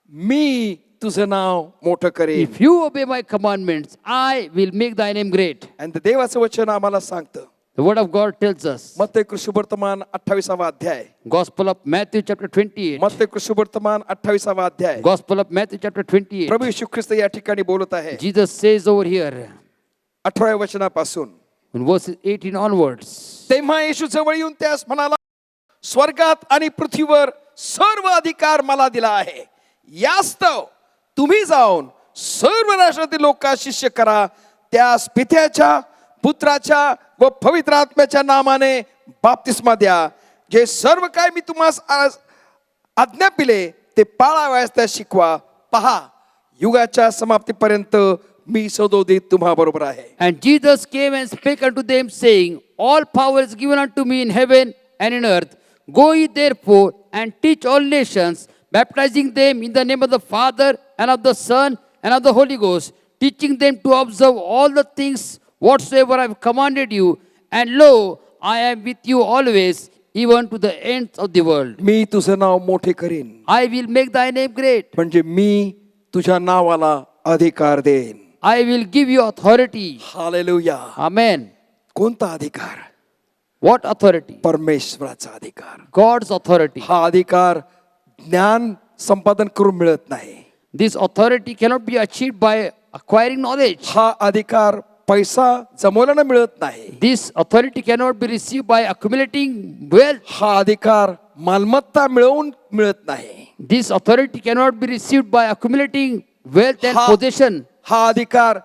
E: मी तुझं नाव मोठं करेन.
A: if you obey my commandments, I will make thy name great.
E: आणि देवाचं वचन आम्हाला सांगतं.
A: The word of God tells us.
E: मत्ते कृष्णवर्तमान 28वा अध्याय,
A: Gospel of Matthew chapter 28.
E: मत्ते कृष्णवर्तमान 28वा अध्याय.
A: Gospel of Matthew chapter 28.
E: प्रभू येशू ख्रिस्त या ठिकाणी बोलत आहे.
A: Jesus says over here
E: 18व्या वचनापासून,
A: in verses 18 onwards.
E: तेव्हा येशू जवळ येऊन त्यास म्हणाला, स्वर्गात आणि पृथ्वीवर सर्व अधिकार मला दिला आहे. यास्तव तुम्ही जाऊन सर्व राष्ट्रातील लोकांना शिष्य करा, त्यास पित्याच्या, पुत्राच्या व पवित्र आत्म्याच्या नामाने बाप्तिस्मा द्या. जे सर्व काय मी तुम्हास आज आज्ञा पिले ते पाळावयास त्या शिकवा. पहा, युगाच्या समाप्तीपर्यंत मी सदोदित तुम्हा बरोबर आहे.
A: And Jesus came and spake unto them, saying, All power is given unto me in heaven and in earth. Go ye therefore and teach all nations, baptizing them in the name of the Father and of the Son and of the Holy Ghost, teaching them to observe all the things whatsoever I have commanded you. And lo, I am with you always, even to the ends of the world.
E: मी तुझं नाव मोठे करीन,
A: I will make thy name great.
E: म्हणजे मी तुझ्या नावाला अधिकार देईन.
A: I will give you authority.
E: Hallelujah.
A: Amen.
E: कोणता अधिकार?
A: What authority?
E: परमेश्वराचा अधिकार.
A: God's authority.
E: हा अधिकार ज्ञान संपादन करून मिळत नाही.
A: This authority cannot be achieved by acquiring knowledge.
E: हा अधिकार पैसा जमवल्यानं मिळत नाही.
A: This authority cannot be received by accumulating wealth.
E: हा अधिकार मालमत्ता मिळवून मिळत नाही.
A: This authority cannot be received by accumulating wealth and
E: हा-
A: possession.
E: हा अधिकार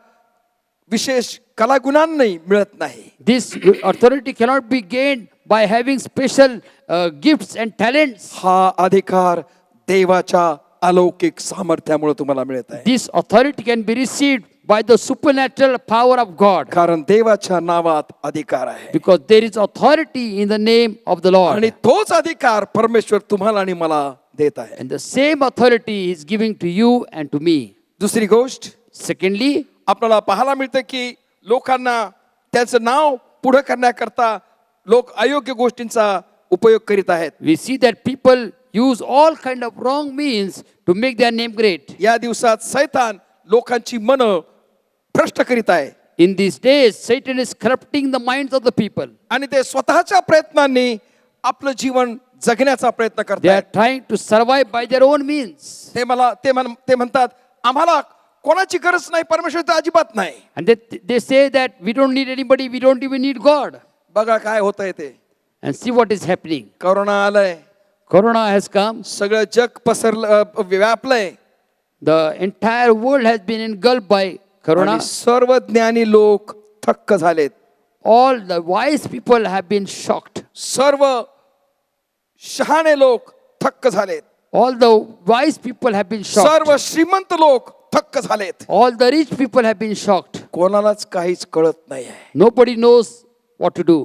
E: विशेष कलागुणांनी मिळत नाही.
A: This authority cannot be gained by having special gifts and talents.
E: हा अधिकार देवाच्या अलौकिक सामर्थ्यामुळे तुम्हाला मिळत आहे.
A: This authority can be received by the supernatural power of God,
E: कारण देवाच्या नावात अधिकार आहे.
A: because there is authority in the name of the Lord.
E: आणि तोच अधिकार परमेश्वर तुम्हाला आणि मला देत आहे.
A: And the same authority is giving to you and to me.
E: दुसरी गोष्ट
A: Secondly,
E: आपल्याला पाहायला मिळतं की लोकांना त्याचं नाव पुढे करण्याकरता लोक अयोग्य गोष्टींचा उपयोग करीत आहेत.
A: we see that people use all kind of wrong means to make their name great.
E: या दिवसात सैतान लोकांची मन भ्रष्ट करीत आहे.
A: In these days, Satan is corrupting the minds of the people.
E: आणि ते स्वतःच्या प्रयत्नांनी आपलं जीवन जगण्याचा प्रयत्न
A: They
E: करतात.
A: are trying to survive by their own means.
E: ते म्हणतात आम्हाला कोणाची गरज नाही, परमेश्वर तर अजिबात नाही.
A: And they say that we don't need anybody, we don't even need God.
E: बघा काय होतंय ते.
A: And see what is happening.
E: Corona आलंय,
A: Corona has come.
E: सगळं जग पसरलं, व्यापलंय.
A: The entire world has been engulfed by Corona.
E: आणि सर्व ज्ञानी लोक थक्क झालेत.
A: All the wise people have been shocked.
E: सर्व शहाणे लोक थक्क झालेत.
A: All the wise people have been shocked.
E: सर्व श्रीमंत लोक थक्क झालेत.
A: All the rich people have been shocked.
E: कोणालाच काहीच कळत नाही आहे.
A: Nobody knows what to do.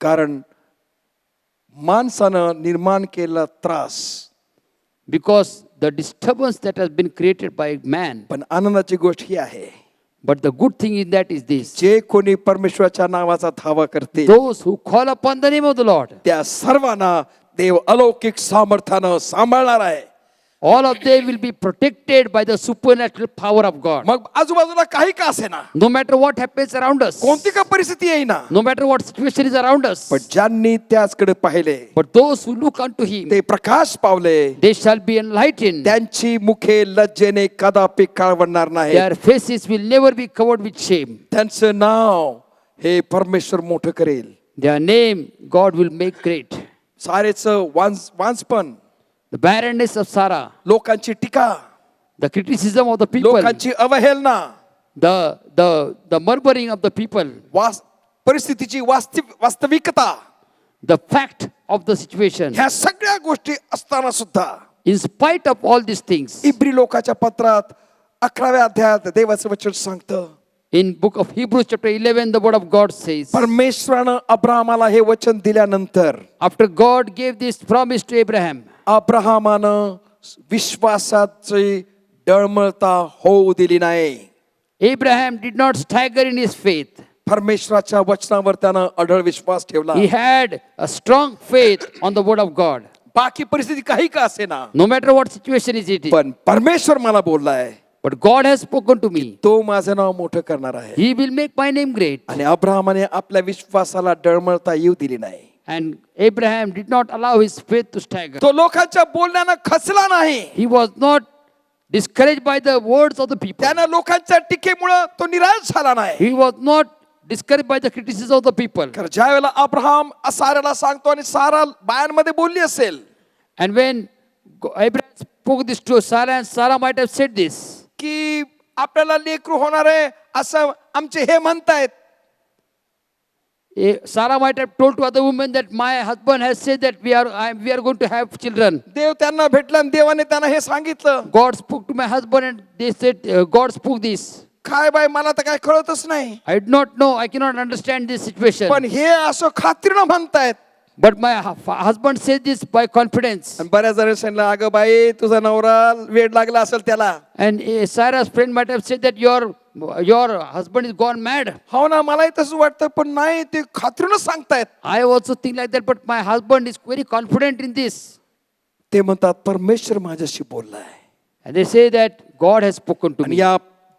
E: कारण माणसानं निर्माण केलेला त्रास.
A: Because the disturbance that has been created by man.
E: पण आनंदाची गोष्ट ही आहे,
A: But the good thing in that is this.
E: जे कोणी परमेश्वराच्या नावाचा धावा करते
A: Those who call upon the name of the Lord,
E: त्या सर्वांना देव अलौकिक सामर्थ्यानं सांभाळणार आहे.
A: all of them will be protected by the supernatural power of God.
E: मग आजूबाजूला काही का असेना,
A: No matter what happens around us,
E: कोणती का परिस्थिती येईना,
A: no matter what situation is around us,
E: पण ज्यांनी त्याचकडे पाहिले
A: but those who look unto him,
E: ते प्रकाश पावले,
A: they shall be enlightened.
E: त्यांची मुखे लज्जेने कदापि काळवणार नाही.
A: Their faces will never be covered with shame.
E: त्यांचं नाव हे परमेश्वर मोठं करेल.
A: Their name God will make great.
E: सारेच वांसपण,
A: The barrenness of Sarah,
E: लोकांची टीका,
A: the criticism of the people,
E: लोकांची अवहेलना,
A: the murmuring of the people,
E: परिस्थितीची वास्तविकता,
A: the fact of the situation.
E: ह्या सगळ्या गोष्टी असताना सुद्धा
A: In spite of all these things,
E: इब्री लोकाच्या पत्रात 11व्या अध्यायात देवाचं वचन सांगतं,
A: in book of Hebrews chapter 11, the word of God says,
E: परमेश्वरानं अब्राहमाला हे वचन दिल्यानंतर
A: after God gave this promise to Abraham,
E: अब्राहमानं विश्वासाची डळमळता होऊ दिली नाही.
A: Abraham did not stagger in his faith.
E: परमेश्वराच्या वचनावर त्यानं अढळ विश्वास ठेवला.
A: He had a strong faith on the word of God.
E: बाकी परिस्थिती काही का असेना,
A: No matter what situation is it,
E: पण परमेश्वर मला बोललाय,
A: but God has spoken to me.
E: तो माझं नाव मोठं करणार आहे.
A: He will make my name great.
E: आणि अब्राहमाने आपल्या विश्वासाला डळमळता येऊ दिली नाही.
A: And Abraham did not allow his faith to stagger.
E: तो लोकांच्या बोलण्यानं खचला नाही.
A: He was not discouraged by the words of the people.
E: त्यानं लोकांच्या टीकेमुळे तो निराश झाला नाही.
A: He was not discouraged by the criticism of the people.
E: कारण ज्या वेळेला अब्राहम साराला सांगतो आणि सारा बायांमध्ये बोलली असेल
A: And when Abraham spoke this to Sarah, and Sarah might have said this,
E: की आपल्याला लेकरू होणार आहे असं आमचे हे म्हणतायत,
A: Sarah might have told to other women that my husband has said that we are going to have children.
E: देव त्यांना भेटला आणि देवाने त्यांना हे सांगितलं.
A: God spoke to my husband and they said, God spoke this.
E: काय बाई मला तर काय कळतच नाही,
A: I did not know, I cannot understand this situation.
E: पण हे असं खात्रीनं म्हणतायत.
A: But my husband said this by confidence.
E: आणि बऱ्याच जण सांगितलं, अगं बाई तुझा नवरा वेड लागला असेल त्याला.
A: And Sarah's friend might have said that your husband is gone mad.
E: हो ना, मलाही तसं वाटतं, पण नाही, ते खात्रीनं सांगतायत.
A: I also think like that, but my husband is very confident in this.
E: ते म्हणतात परमेश्वर माझ्याशी बोललाय.
A: And they say that God has spoken to
E: आणि
A: me.
E: या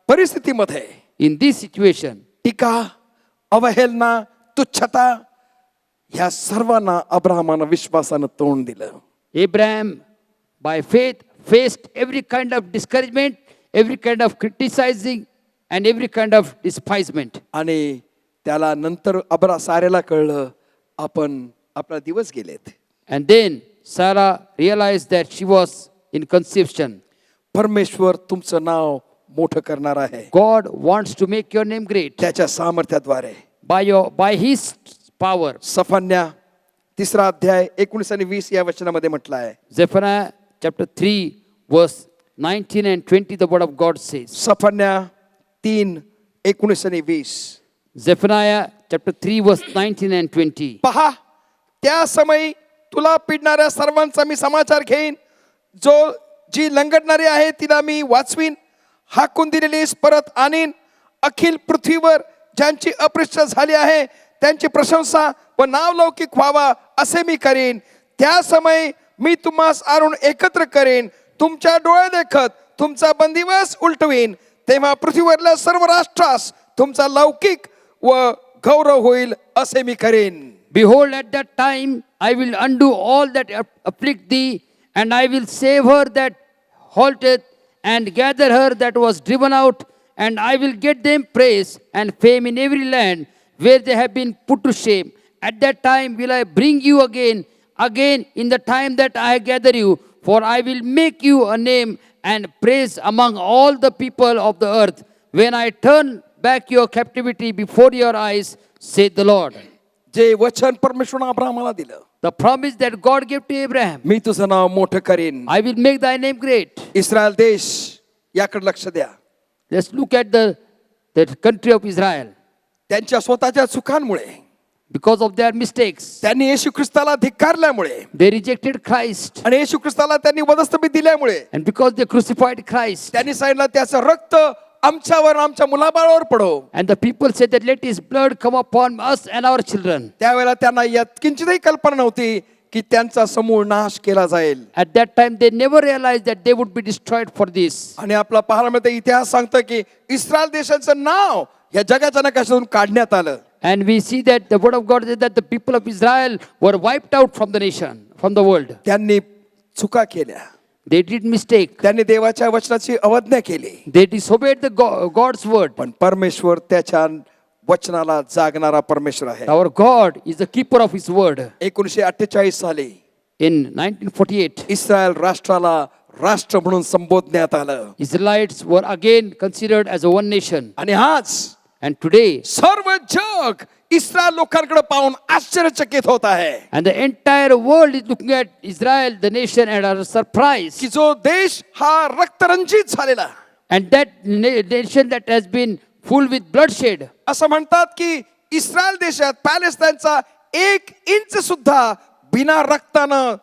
E: परिस्थितीमध्ये
A: In this situation,
E: टीका, अवहेलना, तुच्छता ह्या सर्वांना अब्राहमानं विश्वासानं तोंड दिलं.
A: Abraham by faith faced every kind of discouragement, every kind of criticizing, and every kind of despisement.
E: आणि त्याला नंतर सारेला कळलं, आपला दिवस गेलेत.
A: And then Sarah realized that she was in conception.
E: परमेश्वर तुमचं नाव मोठं करणार आहे
A: God wants to make your name great
E: त्याच्या सामर्थ्याद्वारे.
A: by His power.
E: सफन्या 3 अध्याय 19 आणि 20 या वचनामध्ये म्हटलं आहे.
A: Zephaniah chapter 3 verse 19 and 20, the word of God says.
E: सफन्या 3, 19 आणि 20.
A: Zephaniah chapter 3 verse 19 and 20.
E: पहा, त्या समयी तुला पिडणाऱ्या सर्वांचा मी समाचार घेईन, जी लंगडणारी आहे तिला मी वाचवीन, हाकून दिलेलीस परत आणीन, अखिल पृथ्वीवर ज्यांची अप्रतिष्ठा झाली आहे त्यांची प्रशंसा व नावलौकिक व्हावा असे मी करीन. त्या समयी मी तुम्हास आणून एकत्र करेन, तुमच्या डोळे देखत तुमचा बंदिवास उलटवीन, तेव्हा पृथ्वीवरल्या सर्व राष्ट्रास तुमचा लौकिक व गौरव होईल असे मी करेन.
A: Behold, at that time I will undo all that afflict thee, and I will save her that halteth, and gather her that was driven out, and I will get them praise and fame in every land where they have been put to shame. At that time will I bring you again in the time that I gather you, for I will make you a name and praise among all the people of the earth, when I turn back your captivity before your eyes, saith the Lord.
E: जे वचन परमेश्वरानं अब्राहमाला दिलं,
A: The promise that God gave to Abraham,
E: मी तुझं नाव मोठं करीन.
A: I will make thy name great.
E: Israel देश याकडे लक्ष द्या.
A: Let's look at the country of Israel.
E: त्यांच्या स्वतःच्या चुकांमुळे,
A: Because of their mistakes,
E: त्यांनी येशू ख्रिस्ताला धिक्कारल्यामुळे
A: they rejected Christ.
E: आणि येशू ख्रिस्ताला त्यांनी वधस्तंभी दिल्यामुळे,
A: And because they crucified Christ,
E: त्यांनी सांगितलं त्याचं रक्त आमच्यावर आमच्या मुलाबाळावर पडो.
A: and the people said that let his blood come upon us and our children.
E: त्यावेळेला त्यांना यात किंचितही कल्पना नव्हती की त्यांचा समूळ नाश केला जाईल.
A: At that time, they never realized that they would be destroyed for this.
E: आणि आपला पाहायला मिळतं इतिहास सांगतं की इस्रायल देशाचं नाव या जगाच्या नकाशातून काढण्यात आलं.
A: And we see that the word of God says that the people of Israel were wiped out from the nation, from the world.
E: त्यांनी चुका केल्या,
A: They did mistake.
E: त्यांनी देवाच्या वचनाची अवज्ञा केली.
A: They disobeyed the God's word.
E: पण परमेश्वर त्याच्या वचनाला जागणारा परमेश्वर आहे.
A: Our God is the keeper of His word.
E: 1948 साली
A: In 1948,
E: इस्रायल राष्ट्राला राष्ट्र म्हणून संबोधण्यात आलं.
A: Israelites were again considered as a one nation.
E: आणि आज
A: And today,
E: सर्व जग इस्रायल लोकांकडे पाहून आश्चर्यचकित होत आहे
A: and the entire world is looking at Israel, the nation, and are surprised.
E: की जो देश हा रक्तरंजित झालेला,
A: And that nation that has been full with bloodshed.
E: असं म्हणतात की इस्रायल देशात पॅलेस्टाईनचा 1 इंच सुद्धा बिना रक्तानं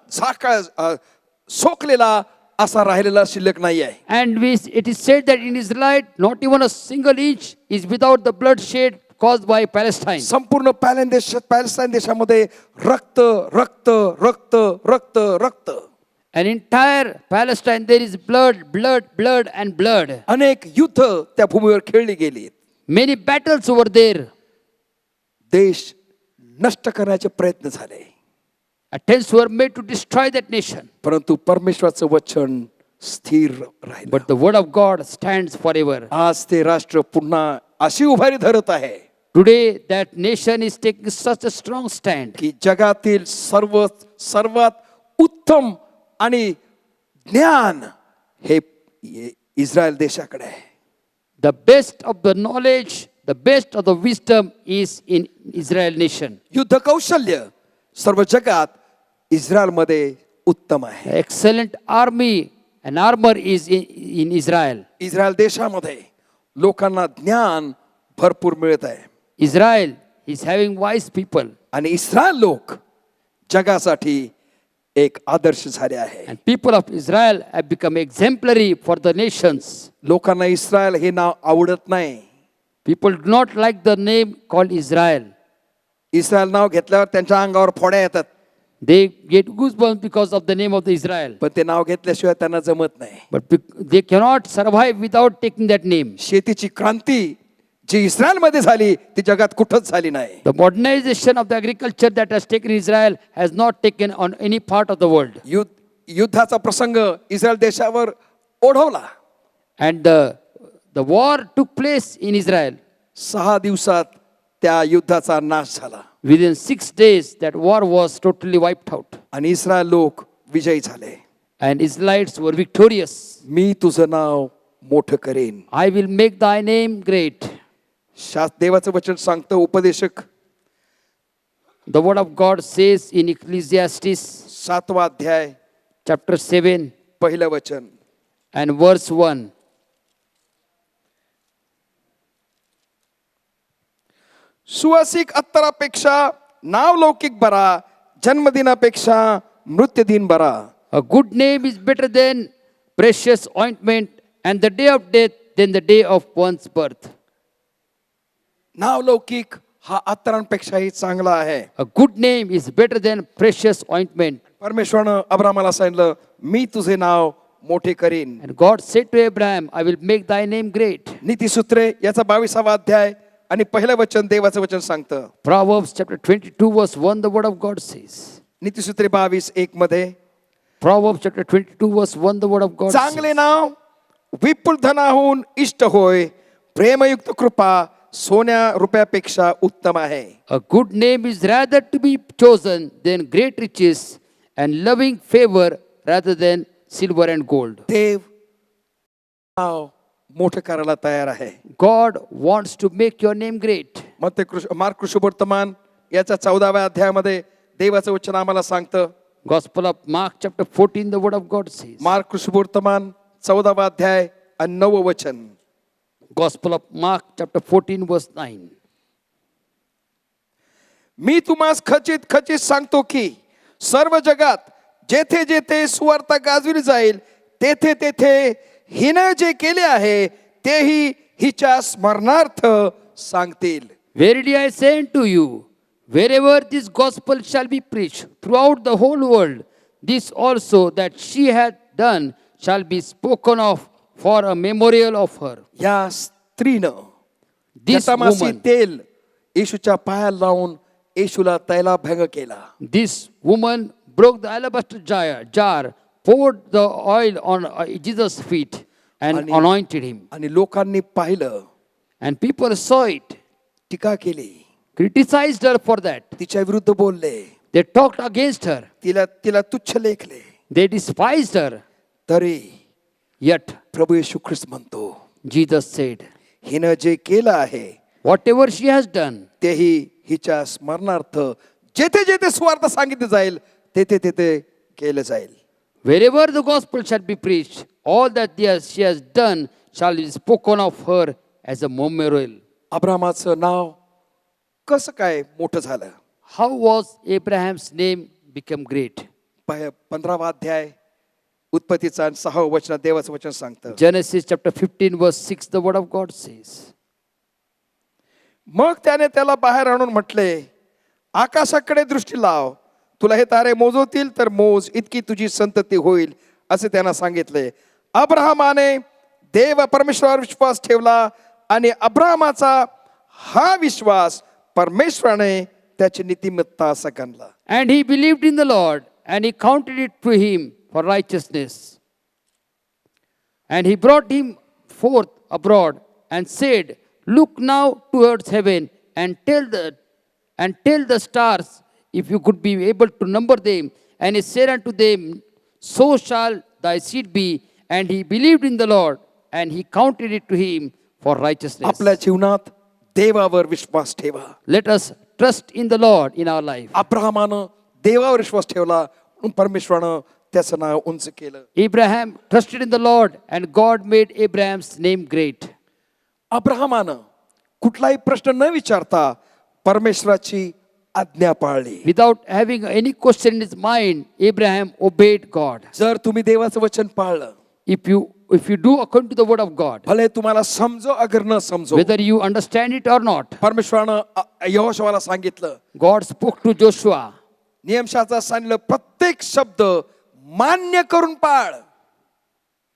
E: सोकलेला असा राहिलेला शिल्लक नाही आहे.
A: And it is said that in Israel, not even a single inch is without the bloodshed caused by Palestine.
E: संपूर्ण पॅलेस्टाईन देशामध्ये रक्त रक्त रक्त रक्त रक्त,
A: An entire Palestine, there is blood, blood, blood, and blood.
E: अनेक युद्ध त्या भूमीवर खेळली गेली.
A: Many battles over there.
E: देश नष्ट करण्याचे प्रयत्न झाले,
A: Attempts were made to destroy that nation.
E: परंतु परमेश्वराचं वचन स्थिर राहिलं.
A: But the word of God stands forever.
E: आज ते राष्ट्र पुन्हा अशी उभारी धरत आहे
A: Today, that nation is taking such a strong stand.
E: की जगातील सर्वात उत्तम आणि ज्ञान हे इस्रायल देशाकडे आहे.
A: The best of the knowledge, the best of the wisdom is in Israel nation.
E: युद्ध कौशल्य सर्व जगात इस्रायलमध्ये उत्तम आहे.
A: Excellent army and armor is in Israel.
E: Israel देशामध्ये लोकांना ज्ञान भरपूर मिळत आहे.
A: Israel is having wise people.
E: आणि इस्रायल लोक जगासाठी एक आदर्श झाले आहे.
A: And people of Israel have become exemplary for the nations.
E: लोकांना इस्रायल हे नाव आवडत नाही.
A: People do not like the name called Israel.
E: Israel नाव घेतल्यावर त्यांच्या अंगावर फोड्या येतात,
A: They get goosebumps because of the name of the Israel.
E: पण ते नाव घेतल्याशिवाय त्यांना जमत नाही.
A: But they cannot survive without taking that name.
E: शेतीची क्रांती जी इस्रायलमध्ये झाली ती जगात कुठंच झाली नाही.
A: The modernization of the agriculture that has taken Israel has not taken on any part of the world.
E: युद्धाचा प्रसंग इस्रायल देशावर ओढवला.
A: And the war took place in Israel.
E: 6 दिवसात त्या युद्धाचा नाश झाला
A: Within 6 days, that war was totally wiped out.
E: आणि Israel लोक विजयी झाले.
A: And Israelites were victorious.
E: मी तुझं नाव मोठं करेन.
A: I will make thy name great.
E: देवाचं वचन सांगतं उपदेशक
A: The word of God says in Ecclesiastes
E: 7वा अध्याय
A: chapter 7
E: पहिलं वचन,
A: and verse 1.
E: सुवासिक अत्तरापेक्षा नावलौकिक बरा, जन्मदिनापेक्षा मृत्यूदिन बरा.
A: A good name is better than precious ointment, and the day of death than the day of one's birth.
E: नावलौकिक हा अत्तरांपेक्षाही चांगला आहे.
A: A good name is better than precious ointment.
E: परमेश्वरानं अब्रामाला सांगितलं मी तुझे नाव मोठे करीन.
A: And God said to Abraham, I will make thy name great.
E: नीतिसूत्रे याचा 22वा अध्याय आणि पहिलं वचन देवाचं वचन सांगतं.
A: Proverbs chapter 22 verse 1, the word of God says.
E: नीतिसूत्रे 22:1 मध्ये
A: Proverbs chapter 22 verse 1, the word of God
E: चांगले
A: says.
E: नाव विपुल धनाहून इष्ट होय, प्रेमयुक्त कृपा सोन्या रुपयापेक्षा उत्तम आहे.
A: A good name is rather to be chosen than great riches, and loving favor rather than silver and gold.
E: देव नाव मोठं करायला तयार आहे.
A: God wants to make your name great.
E: मग ते मार्क कृष्णवर्तमान याच्या 14व्या अध्यायामध्ये देवाचं वचन आम्हाला सांगतं.
A: Gospel of Mark chapter 14, the word of God says.
E: Mark कृष्णवर्तमान 14वा अध्याय आणि 9वं वचन.
A: Gospel of Mark chapter 14 verse 9.
E: मी तुम्हास खचित खचित सांगतो की सर्व जगात जेथे जेथे सुवार्ता गाजविली जाईल तेथे तेथे हिने जे केले आहे तेही हिच्या स्मरणार्थ सांगतील.
A: Verily I say unto you, Wherever this gospel shall be preached throughout the whole world, this also that she had done shall be spoken of for a memorial of her.
E: या स्त्रीनं
A: This
E: जटामासी
A: woman,
E: तेल येशूच्या पायाला लावून येशूला तैलाभंग केला.
A: this woman broke the alabaster jar, poured the oil on Jesus' feet, and anointed him.
E: आणि लोकांनी पाहिलं,
A: And people saw it,
E: टीका केली,
A: criticized her for that.
E: तिच्या विरुद्ध बोलले,
A: They talked against her.
E: तिला तुच्छ लेखले.
A: They despised her.
E: तरी
A: Yet
E: प्रभू येशू ख्रिस्त म्हणतो,
A: Jesus said,
E: हिनं जे केलं आहे
A: whatever she has done,
E: तेही हिच्या स्मरणार्थ जेथे जेथे सुवार्थ सांगितलं जाईल तेथे तेथे केलं जाईल.
A: wherever the gospel shall be preached, all that she has done shall be spoken of her as a memorial.
E: अब्रामाचं नाव कसं काय मोठं झालं?
A: How was Abraham's name become great?
E: 15वा अध्याय उत्पत्तीचा 6वं वचन देवाचं वचन सांगतं.
A: Genesis chapter 15 verse 6, the word of God says,
E: मग त्याने त्याला बाहेर आणून म्हटले, आकाशाकडे दृष्टी लाव, तुला हे तारे मोजवतील तर मोज, इतकी तुझी संतती होईल असे त्यांना सांगितले. अब्राहमाने देव परमेश्वरावर विश्वास ठेवला आणि अब्राहमाचा हा विश्वास परमेश्वराने त्याची नीतिमत्ता असा गणला.
A: and he believed in the Lord, and he counted it to him for righteousness. And he brought him forth abroad and said, look now towards heaven and tell the stars, if you could be able to number them. And he said unto them, so shall thy seed be. And he believed in the Lord, and he counted it to him for righteousness.
E: आपल्या जीवनात देवावर विश्वास ठेवा.
A: Let us trust in the Lord in our life.
E: अब्राहमानं देवावर विश्वास ठेवला म्हणून परमेश्वरानं त्याचं नाव उंच केलं.
A: Abraham trusted in the Lord, and God made Abraham's name great.
E: अब्राहमानं कुठलाही प्रश्न न विचारता परमेश्वराची आज्ञा पाळली.
A: Without having any question in his mind, Abraham obeyed God.
E: जर तुम्ही देवाचं वचन पाळलं,
A: If you do according to the word of God,
E: भले तुम्हाला समजो अगर न समजो,
A: whether you understand it or not,
E: परमेश्वरानं यहोशुवाला सांगितलं,
A: God spoke to Joshua,
E: नियमशास्त्रात सांगितलं प्रत्येक शब्द मान्य करून पाळ.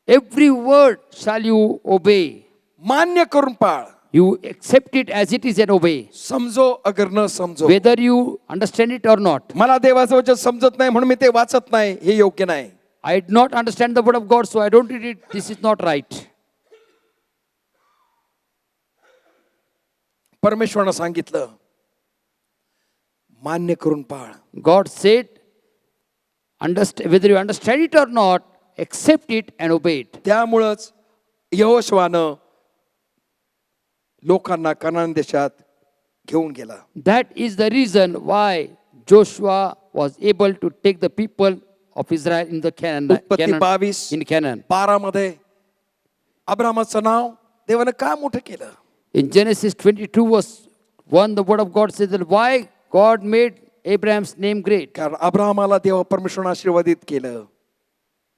A: every word shall you obey.
E: मान्य करून पाळ.
A: You accept it as it is and obey.
E: समजो अगर न समजो.
A: Whether you understand it or not.
E: मला देवाचं वचन समजत नाही म्हणून मी ते वाचत नाही, हे योग्य नाही.
A: I did not understand the word of God, so I don't read it. This is not right.
E: परमेश्वरानं सांगितलं, मान्य करून पाळ.
A: God said, whether you understand it or not, accept it and obey it.
E: त्यामुळंच यहोशुवानं लोकांना कनान देशात घेऊन गेला.
A: That is the reason why Joshua was able to take the people of Israel in the
E: उत्पत्ती 22
A: in Canaan.
E: 12 मध्ये अब्रामाचं नाव देवानं का मोठं केलं?
A: In Genesis 22 verse 1, the word of God says that why God made Abraham's name great.
E: कारण अब्राहमाला देवा परमेश्वरानं आशीर्वादित केलं.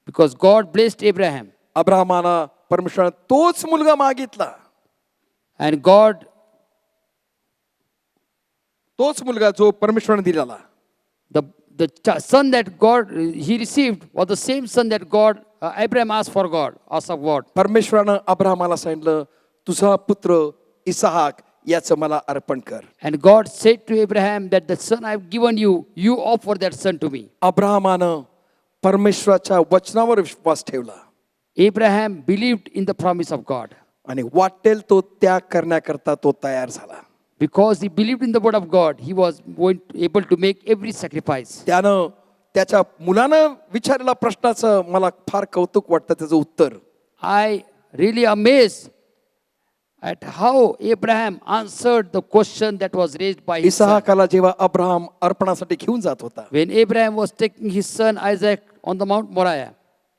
A: Because God blessed Abraham.
E: अब्राहमाला परमेश्वरानं तोच मुलगा मागितला.
A: And God,
E: तोच मुलगा जो परमेश्वरानं दिलेला.
A: the son that he received was the same son that Abraham asked of God.
E: परमेश्वरानं अब्राहमाला सांगितलं, तुझा पुत्र इसहाक याचं मला अर्पण कर.
A: And God said to Abraham that the son I have given you, you offer that son to me.
E: अब्राहमानं परमेश्वराच्या वचनावर विश्वास ठेवला
A: Abraham believed in the promise of God.
E: आणि वाटेल तो त्याग करण्याकरता तो तयार झाला.
A: Because he believed in the word of God, he was able to make every sacrifice.
E: त्यानं त्याच्या मुलानं विचारलेल्या प्रश्नाचं मला फार कौतुक वाटतं त्याचं उत्तर.
A: I really amazed at how Abraham answered the question that was raised by his son.
E: इसहाकाला जेव्हा अब्राहम अर्पणासाठी घेऊन जात होता,
A: When Abraham was taking his son Isaac on the Mount Moriah,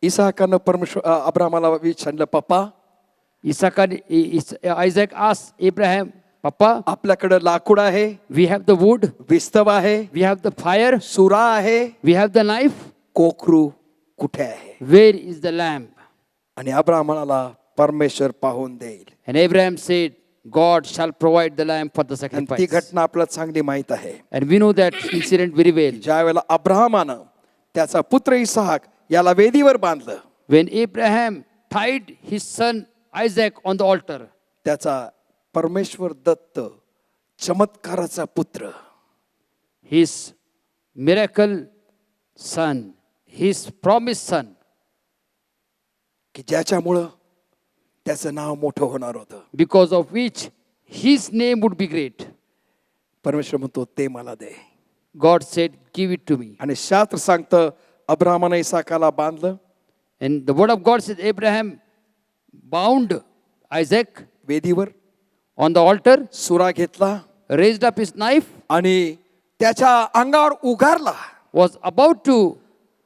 E: इसहाकानं अब्राहमाला विचारलं, पप्पा
A: Isaac asked Abraham, Papa,
E: आपल्याकडे लाकूड आहे,
A: we have the wood,
E: विस्तव आहे,
A: we have the fire,
E: सुरा आहे,
A: we have the knife,
E: कोकरू कुठे आहे?
A: where is the lamb?
E: आणि अब्राहमाला परमेश्वर पाहून देईल.
A: And Abraham said, God shall provide the lamb for the
E: आणि ती
A: sacrifice.
E: घटना आपल्याला चांगली माहीत आहे.
A: And we know that incident very well.
E: ज्या वेळेला अब्राहमानं त्याचा पुत्र इसाक याला वेदीवर बांधलं,
A: When Abraham tied his son Isaac on the altar,
E: त्याचा परमेश्वर दत्त चमत्काराचा पुत्र,
A: his miracle son, his promised son,
E: की ज्याच्यामुळं त्याचं नाव मोठं होणार होतं,
A: because of which his name would be great.
E: परमेश्वर म्हणतो ते मला दे.
A: God said, give it to me.
E: आणि शास्त्र सांगतं अब्राहमानं इसाकाला बांधलं
A: And the word of God says, Abraham bound Isaac
E: वेदीवर,
A: on the altar,
E: सुरा घेतला
A: raised up his knife,
E: आणि त्याच्या अंगावर उगारला.
A: was about to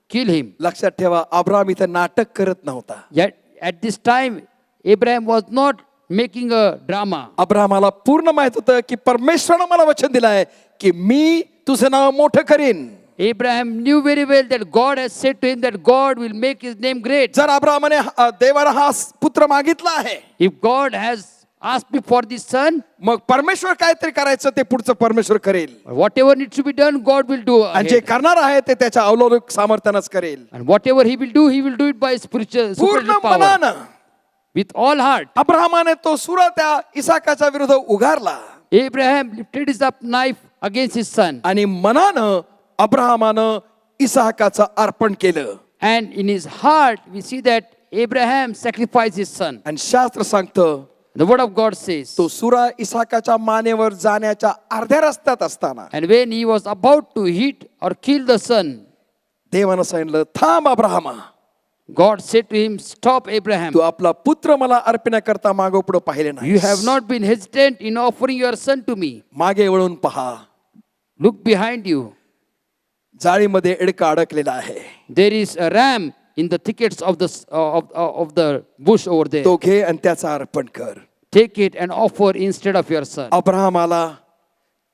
A: kill him.
E: लक्षात ठेवा, अब्राहम इथं नाटक करत नव्हता.
A: Yet at this time, Abraham was not making a drama.
E: अब्राहमाला पूर्ण माहित होतं की परमेश्वरानं मला वचन दिलं आहे की मी तुझं नाव मोठं करीन.
A: Abraham knew very well that God has said to him that God will make his name great.
E: जर अब्राहमाने देवाला हा पुत्र मागितला आहे,
A: If God has asked me for this son,
E: मग परमेश्वर काहीतरी करायचं ते पुढचं परमेश्वर करेल.
A: whatever needs to be done, God will do.
E: आणि जे
A: ahead.
E: करणार आहे ते त्याच्या अवलौकिक सामर्थ्यानंच करेल.
A: And whatever he will do it by spiritual
E: पूर्ण
A: supernatural power.
E: मनानं
A: With all heart.
E: अब्राहमाने तो सुरा त्या इसाकाच्या विरुद्ध उगारला
A: Abraham lifted his up knife against his son.
E: आणि मनानं अब्राहमानं इसाकाचं अर्पण केलं.
A: And in his heart, we see that Abraham sacrificed his son.
E: आणि शास्त्र सांगतं
A: The word of God says,
E: तो सुरा इसाकाच्या मानेवर जाण्याच्या अर्ध्या रस्त्यात असताना
A: and when he was about to hit or kill the son,
E: देवानं सांगितलं, थांब अब्राहमा,
A: God said to him, stop Abraham.
E: तू आपला पुत्र मला अर्पण्याकरता मागं पुढं पाहिले नाही.
A: You have not been hesitant in offering your son to me.
E: मागे वळून पहा,
A: Look behind you.
E: जाळीमध्ये एडका अडकलेला आहे.
A: There is a ram in the thickets of the bush over there.
E: तो घे आणि त्याचं अर्पण कर.
A: Take it and offer instead of your son.
E: अब्राहमाला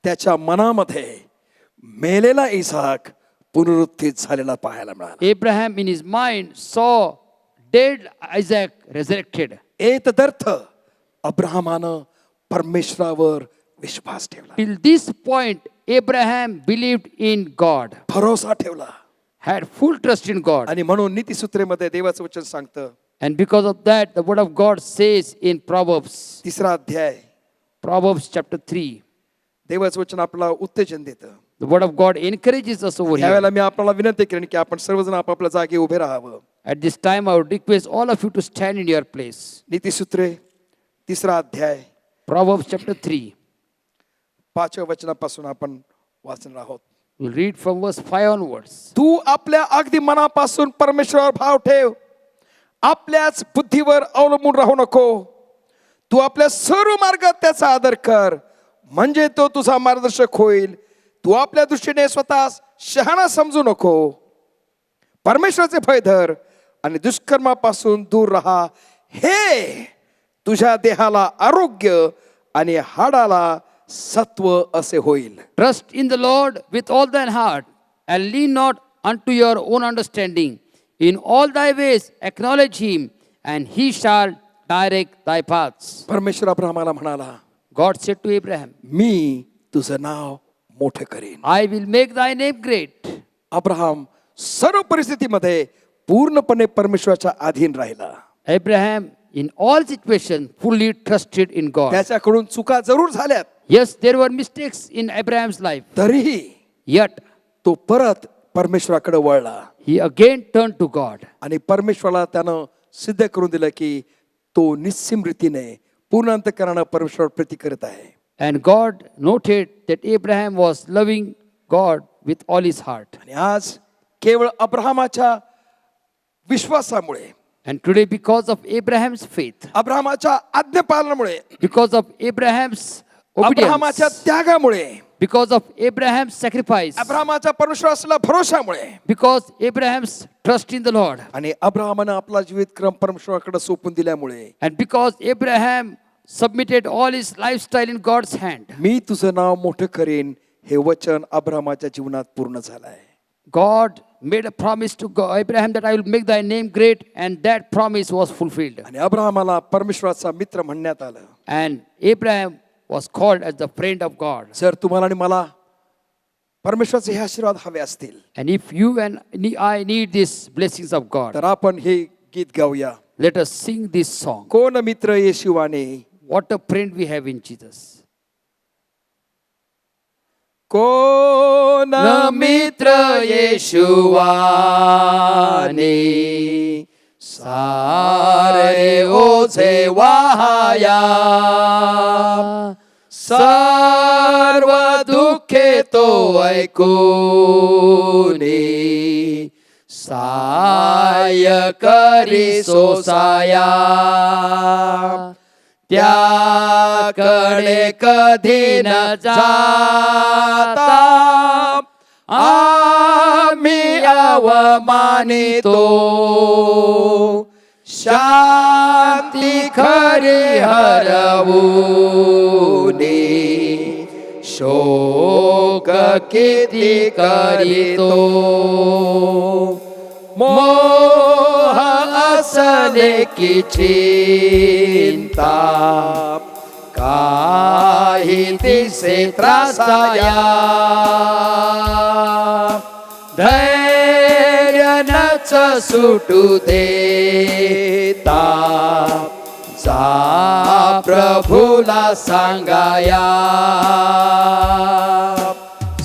E: त्याच्या मनामध्ये मेलेला इसाक पुनरुत्थित झालेला पाहायला मिळाला.
A: Abraham in his mind saw dead Isaac resurrected.
E: एतदर्थ अब्राहमानं परमेश्वरावर विश्वास ठेवला,
A: Till this point, Abraham believed in God,
E: भरोसा ठेवला.
A: had full trust in God.
E: आणि म्हणून नीतिसूत्रेमध्ये देवाचं वचन सांगतं,
A: And because of that, the word of God says in Proverbs,
E: 3 अध्याय,
A: Proverbs chapter 3,
E: देवाचं वचन आपल्याला उत्तेजन देतं.
A: the word of God encourages us over here.
E: यावेळेला मी आपल्याला विनंती करेन की आपण सर्वजण आपापल्या जागी उभे राहावं.
A: At this time, I would request all of you to stand in your place.
E: नीतिसूत्रे 3 अध्याय
A: Proverbs chapter 3.
E: 5व्या वचनापासून आपण वाचणार आहोत.
A: We'll read from verse 5 onwards.
E: तू आपल्या अगदी मनापासून परमेश्वरावर भाव ठेव, आपल्याच बुद्धीवर अवलंबून राहू नको. तू आपल्या सर्व मार्गात त्याचा आदर कर, म्हणजे तो तुझा मार्गदर्शक होईल. तू आपल्या दृष्टीने स्वतःस शहाणा समजू नको. परमेश्वराचे भय धर आणि दुष्कर्मापासून दूर राहा. हे तुझ्या देहाला आरोग्य आणि हाडाला सत्व असे होईल.
A: Trust in the Lord with all thine heart, and lean not unto your own understanding. In all thy ways acknowledge him, and he shall direct thy paths.
E: परमेश्वर अब्राहमाला म्हणाला,
A: God said to Abraham,
E: मी तुझं नाव मोठं करेन.
A: I will make thy name great.
E: Abraham सर्व परिस्थितीमध्ये पूर्णपणे परमेश्वराच्या अधीन राहिला.
A: Abraham, in all situations, fully trusted in God.
E: त्याच्याकडून चुका जरूर झाल्यात,
A: Yes, there were mistakes in Abraham's life.
E: तरीही
A: Yet,
E: तो परत परमेश्वराकडे वळला
A: he again turned to God.
E: आणि परमेश्वराला त्यानं सिद्ध करून दिलं की तो निस्सीम रीतीने पूर्ण अंतःकरणानं परमेश्वरावर प्रीती करत आहे.
A: And God noted that Abraham was loving God with all his heart.
E: आणि आज केवळ अब्राहमाच्या विश्वासामुळे,
A: And today, because of Abraham's faith,
E: अब्राहमाच्या आज्ञापालनामुळे,
A: because of Abraham's
E: अब्राहमाच्या
A: obedience,
E: त्यागामुळे,
A: because of Abraham's sacrifice,
E: अब्राहमाच्या परमेश्वर असलेल्या भरोशामुळे
A: because Abraham's trust in the Lord,
E: आणि अब्राहमानं आपला जीवितक्रम परमेश्वराकडे सोपून दिल्यामुळे,
A: and because Abraham submitted all his lifestyle in God's hand,
E: मी तुझं नाव मोठं करेन हे वचन अब्राहमाच्या जीवनात पूर्ण झालं आहे.
A: God made a promise to God, Abraham, that I will make thy name great, and that promise was fulfilled.
E: आणि अब्राहमाला परमेश्वराचा मित्र म्हणण्यात आलं.
A: And Abraham was called as the friend of God.
E: जर तुम्हाला आणि मला परमेश्वराचे हे आशीर्वाद हवे असतील
A: And if you and I need these blessings of God,
E: तर आपण हे गीत गाऊया.
A: let us sing this song.
E: कोण मित्र येशूवाने,
A: What a friend we have in Jesus.
E: कोण मित्र येशूवाने, सारे ओझे वाहाया, सर्व दुःखे तो ऐकूनी, साय करी सोसाया. त्याकडे कधी न जाता आम्ही अवमानितो, शांती खरी हरवूनी, शोक किती करीतो. मोह असले की चिंता, काही दिसे त्रासाया, धैर्य नच सुटू देता, जा प्रभूला सांगाया.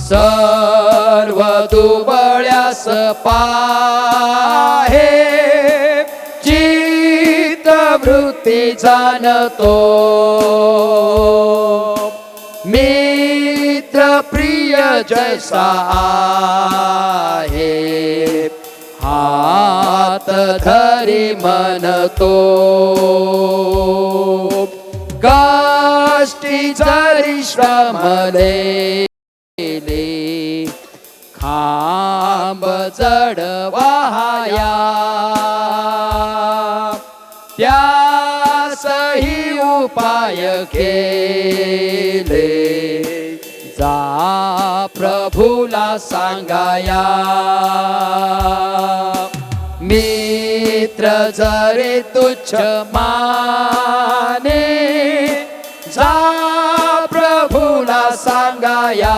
E: सर्व दुबळ्यास पाहे, चित्त वृत्ती जाणतो, मित्र प्रिय जैसा आहे, हात धरी म्हणतो. कष्टी जरी श्रमले, खांब जडवाया, त्यासही उपाय केले, जा प्रभूला सांगाया. मित्र जरी तुच्छ माने, जा प्रभूला सांगाया.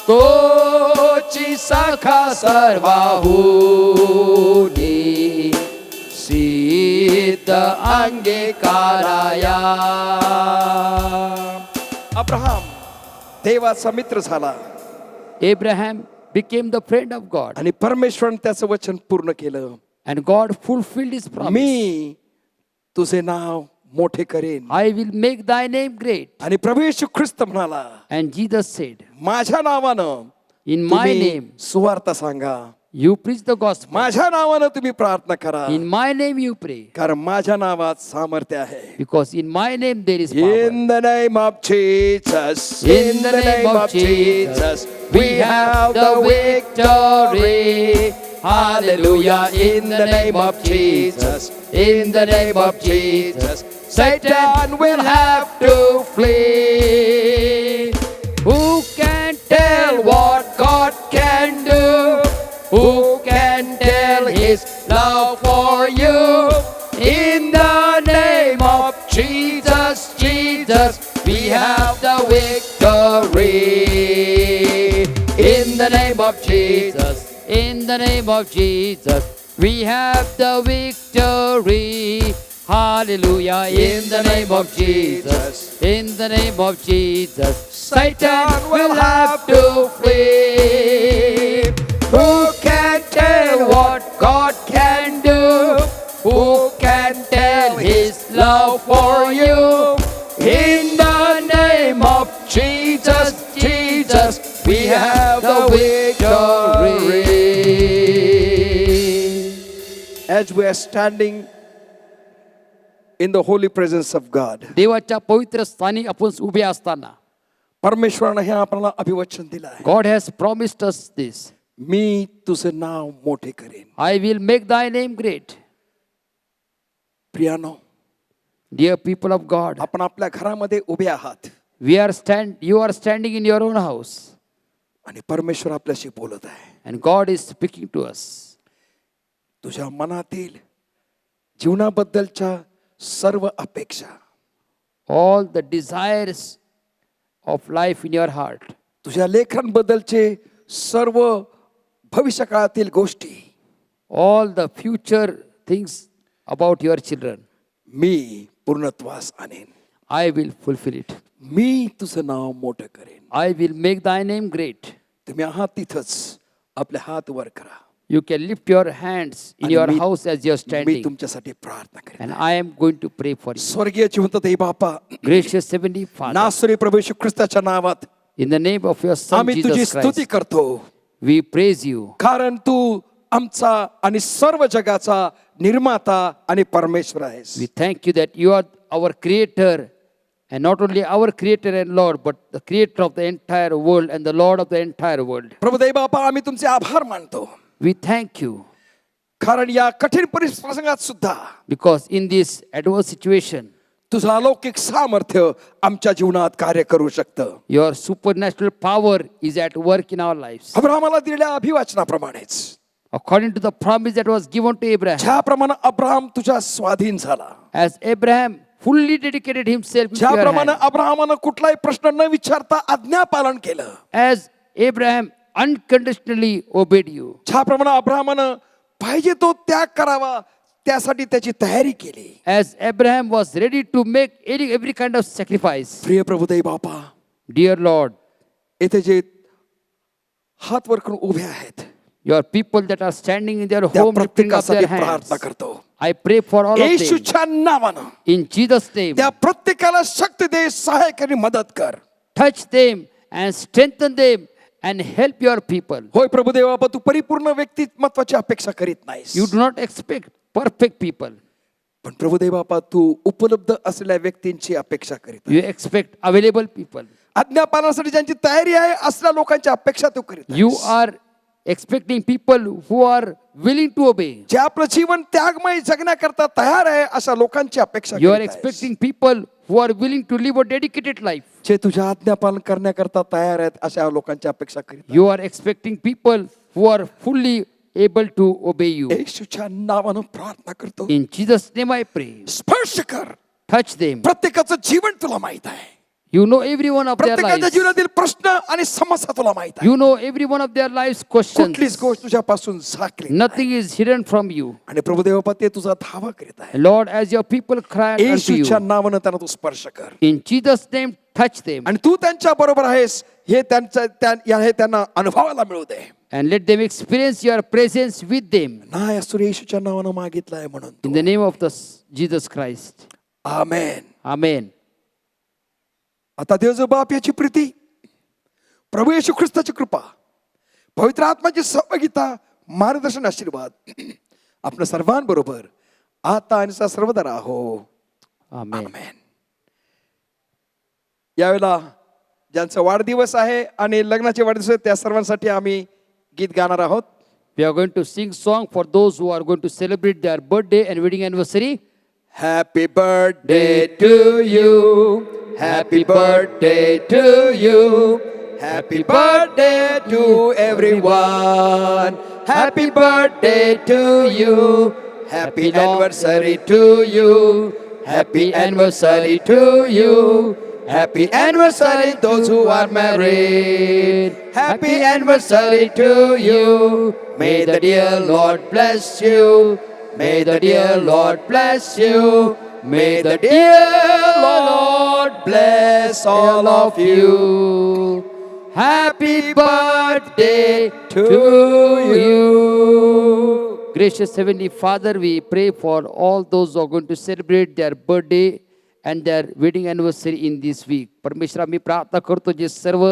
E: तोची सखा सर्वाहुनी, सिद्ध अंगीकाराया. अब्राहम देवाचा मित्र झाला
A: Abraham became the friend of God,
E: आणि परमेश्वराने त्याचं वचन पूर्ण केलं.
A: and God fulfilled his promise.
E: मी तुझे नाव मोठे करेन.
A: I will make thy name great.
E: आणि प्रभू येशू ख्रिस्त म्हणाला,
A: And Jesus said,
E: माझ्या नावानं
A: in my
E: तुम्ही
A: name
E: सुवार्ता सांगा,
A: you preach the gospel.
E: माझ्या नावानं तुम्ही प्रार्थना करा,
A: In my name you pray.
E: कारण माझ्या नावात सामर्थ्य आहे.
A: Because in my name there is power.
E: In the name of Jesus,
A: In the name of Jesus, we have the victory. Hallelujah. In the name of Jesus, in the name of Jesus, Satan will have to flee. Who can tell what God can do? Who can tell his love for you? In the name of Jesus, Jesus, we have the victory. In the name of Jesus, in the name of Jesus, we have the victory. Hallelujah. In the name of Jesus, in the name of Jesus, Satan will have to flee. Who can tell what God can do? Who can tell his love for you? In the name of Jesus, Jesus, we have the victory.
E: As we are standing in the holy presence of God,
A: देवाच्या पवित्र स्थानी आपण उभे असताना
E: परमेश्वराने हे आपल्याला अभिवचन दिलं आहे.
A: God has promised us this.
E: मी तुझे नाव मोठे करेन.
A: I will make thy name great.
E: प्रियानो,
A: Dear people of God,
E: आपण आपल्या घरामध्ये उभे आहात.
A: you are standing in your own house.
E: आणि परमेश्वर आपल्याशी बोलत आहे.
A: And God is speaking to us.
E: तुझ्या मनातील जीवनाबद्दलच्या सर्व अपेक्षा,
A: All the desires of life in your heart,
E: तुझ्या लेकरांबद्दलचे सर्व भविष्यकाळातील गोष्टी
A: all the future things about your children,
E: मी पूर्णत्वास आणेन.
A: I will fulfill it.
E: मी तुझं नाव मोठं करेन.
A: I will make thy name great.
E: तुम्ही आहात तिथंच आपले हात वर करा.
A: You can lift your hands in
E: आणि
A: your
E: me-
A: house as you're
E: me
A: standing.
E: तुमच्यासाठी प्रार्थना करेन.
A: And I am going to pray for you.
E: स्वर्गीय जिवंत देव बापा,
A: Gracious Heavenly Father,
E: नासरी प्रभू येशू ख्रिस्ताच्या नावात
A: in the name of your Son
E: आम्ही तुझी
A: Jesus
E: स्तुती
A: Christ,
E: करतो,
A: we praise you.
E: कारण तू आमचा आणि सर्व जगाचा निर्माता आणि परमेश्वर आहेस.
A: We thank you that you are our creator, and not only our creator and Lord, but the creator of the entire world and the Lord of the entire world.
E: प्रभू देव बापा, आम्ही तुमचे आभार मानतो,
A: We thank you
E: कारण या कठीण प्रसंगात सुद्धा
A: because in this adverse situation,
E: तुझं अलौकिक सामर्थ्य आमच्या जीवनात कार्य करू शकतं.
A: your supernatural power is at work in our lives.
E: अब्राहमाला दिलेल्या अभिवाचनाप्रमाणेच,
A: According to the promise that was given to Abraham,
E: ज्याप्रमाणे अब्राहम तुझ्या स्वाधीन झाला,
A: as Abraham fully dedicated himself into your
E: ज्याप्रमाणे
A: hand,
E: अब्राहमानं कुठलाही प्रश्न न विचारता आज्ञा पालन केलं,
A: as Abraham unconditionally obeyed you,
E: ज्याप्रमाणे अब्राहमानं पाहिजे तो त्याग करावा त्यासाठी त्याची तयारी केली.
A: as Abraham was ready to make every kind of sacrifice.
E: प्रिय प्रभुदेव बापा,
A: Dear Lord,
E: येथे जे हात वर करून उभे आहेत
A: your people that are standing in their
E: त्या
A: home lifting up
E: प्रत्येकासाठी
A: their hands,
E: प्रार्थना करतो.
A: I pray for all of them
E: येशूच्या नावानं
A: in Jesus' name.
E: त्या प्रत्येकाला शक्ती दे, सहाय्य आणि मदत कर.
A: Touch them and strengthen them and help your people.
E: होय प्रभुदेव बापा, तू परिपूर्ण व्यक्तिमत्वाची अपेक्षा करीत नाहीस,
A: You do not expect perfect people.
E: पण प्रभुदेव बापा तू उपलब्ध असलेल्या व्यक्तींची अपेक्षा करीत
A: You expect available people.
E: आज्ञा पालनासाठी ज्यांची तयारी आहे असल्या लोकांची अपेक्षा तू करीत
A: You
E: आहेस.
A: are expecting people who are willing to obey.
E: जे आपलं जीवन त्यागमय जगण्याकरता तयार आहे अशा लोकांची अपेक्षा
A: You are
E: करीत आहेस.
A: expecting people who are willing to live a dedicated life.
E: जे तुझ्या आज्ञापालन करण्याकरता तयार आहेत अशा लोकांची अपेक्षा करीत आहेस.
A: You are expecting people who are fully able to obey you.
E: येशूच्या नावानं प्रार्थना करतो,
A: In Jesus' name I pray.
E: स्पर्श कर.
A: Touch them.
E: प्रत्येकाचं जीवन तुला माहित आहे,
A: You know every one of their
E: प्रत्येकाच्या
A: lives.
E: जीवनातील प्रश्न आणि समस्या तुला माहित आहे.
A: You know every one of their lives'
E: कुठलीच
A: questions.
E: गोष्ट तुझ्यापासून झाकली नाही.
A: Nothing is hidden from you.
E: आणि प्रभुदेव बापा, ते तुझा धावा करीत आहे.
A: Lord, as your people cry unto
E: येशूच्या
A: you,
E: नावानं त्यांना तू स्पर्श कर.
A: in Jesus' name, touch them
E: आणि तू त्यांच्या बरोबर आहेस हे त्यांना अनुभवाला मिळू दे.
A: and let them experience your presence with them.
E: नाही असुर येशूच्या नावानं मागितलंय म्हणून.
A: In the name of Jesus Christ.
E: Amen.
A: Amen.
E: आता देवजो बाप याची प्रीती, प्रभू येशू ख्रिस्ताची कृपा, पवित्र आत्माची सहभागिता, मार्गदर्शन, आशीर्वाद आपण सर्वांबरोबर आता आणि सर्वदा राहो.
A: Amen.
E: आमेन. यावेळेला ज्यांचा वाढदिवस आहे आणि लग्नाचे वाढदिवस आहे त्या सर्वांसाठी आम्ही गीत गाणार आहोत.
A: We are going to sing song for those who are going to celebrate their birthday and wedding anniversary.
E: Happy birthday to you. Happy birthday to you. Happy birthday to everyone. Happy birthday to you. Happy anniversary to you. Happy anniversary to you. Happy anniversary those who are married. Happy anniversary to you. May the dear Lord bless you. May the dear Lord bless you. May the dear Lord bless all of you. Happy birthday to you.
A: Gracious Heavenly Father, we pray for all those who are going to celebrate their birthday and their wedding anniversary in this week. परमेश्वरा, मी प्रार्थना करतो जे सर्व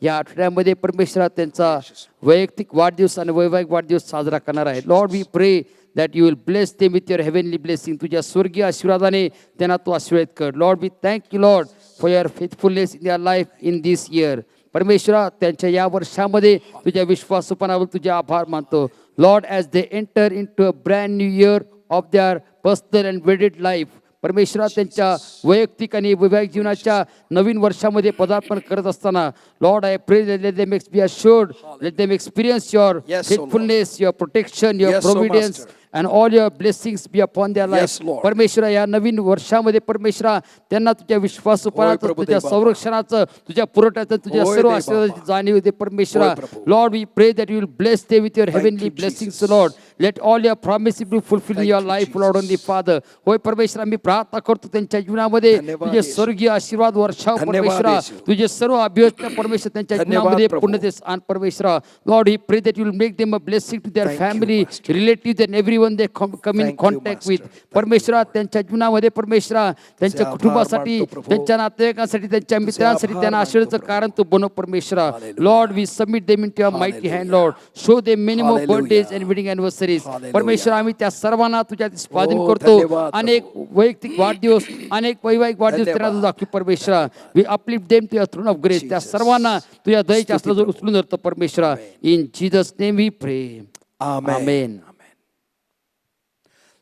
A: या आठवड्यामध्ये परमेश्वरा त्यांचा वैयक्तिक वाढदिवस आणि वैवाहिक वाढदिवस साजरा करणार आहे. लॉर्ड, वी प्रे that you will bless them with your heavenly blessing. तुझ्या स्वर्गीय आशीर्वादाने त्यांना तू आशीर्वादित कर. Lord, we thank you, Lord, for your faithfulness in their life in this year. परमेश्वरा, त्यांच्या या वर्षामध्ये तुझ्या विश्वासपणावर तुझे आभार मानतो. Lord, as they enter into a brand new year of their personal and wedded life, परमेश्वरा त्यांच्या वैयक्तिक आणि वैवाहिक जीवनाच्या नवीन वर्षामध्ये पदार्पण करत असताना लॉर्ड आय प्रे let them be assured, let them experience your
E: Yes, O Lord.
A: faithfulness, your protection, your
E: Yes, O
A: providence,
E: Master.
A: and all your blessings be upon their life.
E: Yes, Lord.
A: परमेश्वरा या नवीन वर्षामध्ये परमेश्वरा त्यांना तुझ्या विश्वासोपणाचं,
E: प्रभू
A: तुझ्या
E: देवा.
A: संरक्षणाचं, तुझ्या पुरवठ्याचं, तुझ्या
E: होय
A: सर्व
E: देवा.
A: आशीर्वादाची जाणीव होते परमेश्वरा.
E: होय प्रभू.
A: Lord we pray that you will bless them with your
E: Thank
A: heavenly
E: you,
A: blessings
E: Jesus.
A: Lord. Let all your promises be fulfil in
E: Thank
A: your
E: you,
A: life
E: Jesus.
A: Lord only father. होय परमेश्वरा मी प्रार्थना करतो त्यांच्या जीवनामध्ये
E: धन्यवाद
A: तुझे
E: येशू.
A: स्वर्गीय आशीर्वाद वर्षाव
E: धन्यवाद
A: परमेश्वरा.
E: येशू.
A: तुझे सर्व अभियंता परमेश्वर त्यांच्या
E: धन्यवाद
A: जीवनामध्ये
E: प्रभू.
A: पूर्णतेस आण परमेश्वरा. Lord we pray that you will make them a blessing to their
E: Thank you,
A: family,
E: Master.
A: Relative and everyone they come in
E: Thank you,
A: contact with.
E: Master.
A: परमेश्वरा त्यांच्या जीवनामध्ये परमेश्वरा त्यांच्या
E: आभार
A: कुटुंबासाठी,
E: मानतो प्रभू.
A: त्यांच्या नातेवाईकांसाठी, त्यांच्या मित्रांसाठी
E: आभार
A: त्यांना
E: मानतो
A: आशीर्वादाचं
E: प्रभू.
A: कारण तू बनव परमेश्वरा.
E: Hallelujah.
A: Lord we submit them in your mighty hand
E: Hallelujah.
A: Lord. Show them many more
E: Hallelujah.
A: Birthdays and wedding anniversaries.
E: Hallelujah.
A: परमेश्वरा आम्ही त्या सर्वांना तुझ्या स्वाधीन
E: हो,
A: करतो.
E: धन्यवाद
A: अनेक वैयक्तिक वाढदिवस, अनेक वैवाहिक वाढदिवस
E: धन्यवाद.
A: त्यांना दाखवी परमेश्वरा. We uplift them to your throne of grace. त्या
E: Jesus.
A: सर्वांना तुझ्या दयेच्या
E: स्तुती
A: असला
E: प्रभू.
A: उचलून धरतो परमेश्वरा. इन जीसस नेम वी प्रे.
E: Amen.
A: Amen.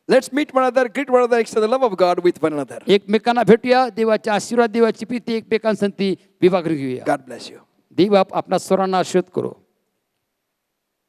E: Let's meet one another, greet one another, extend the love of God with one another.
A: एकमेकांना भेटूया. देवाचे आशीर्वाद, देवाची प्रीती एकमेकांसाठी विभागून घेऊया.
E: God bless you.
A: देव आपणा सर्वांना आशीर्वाद करो.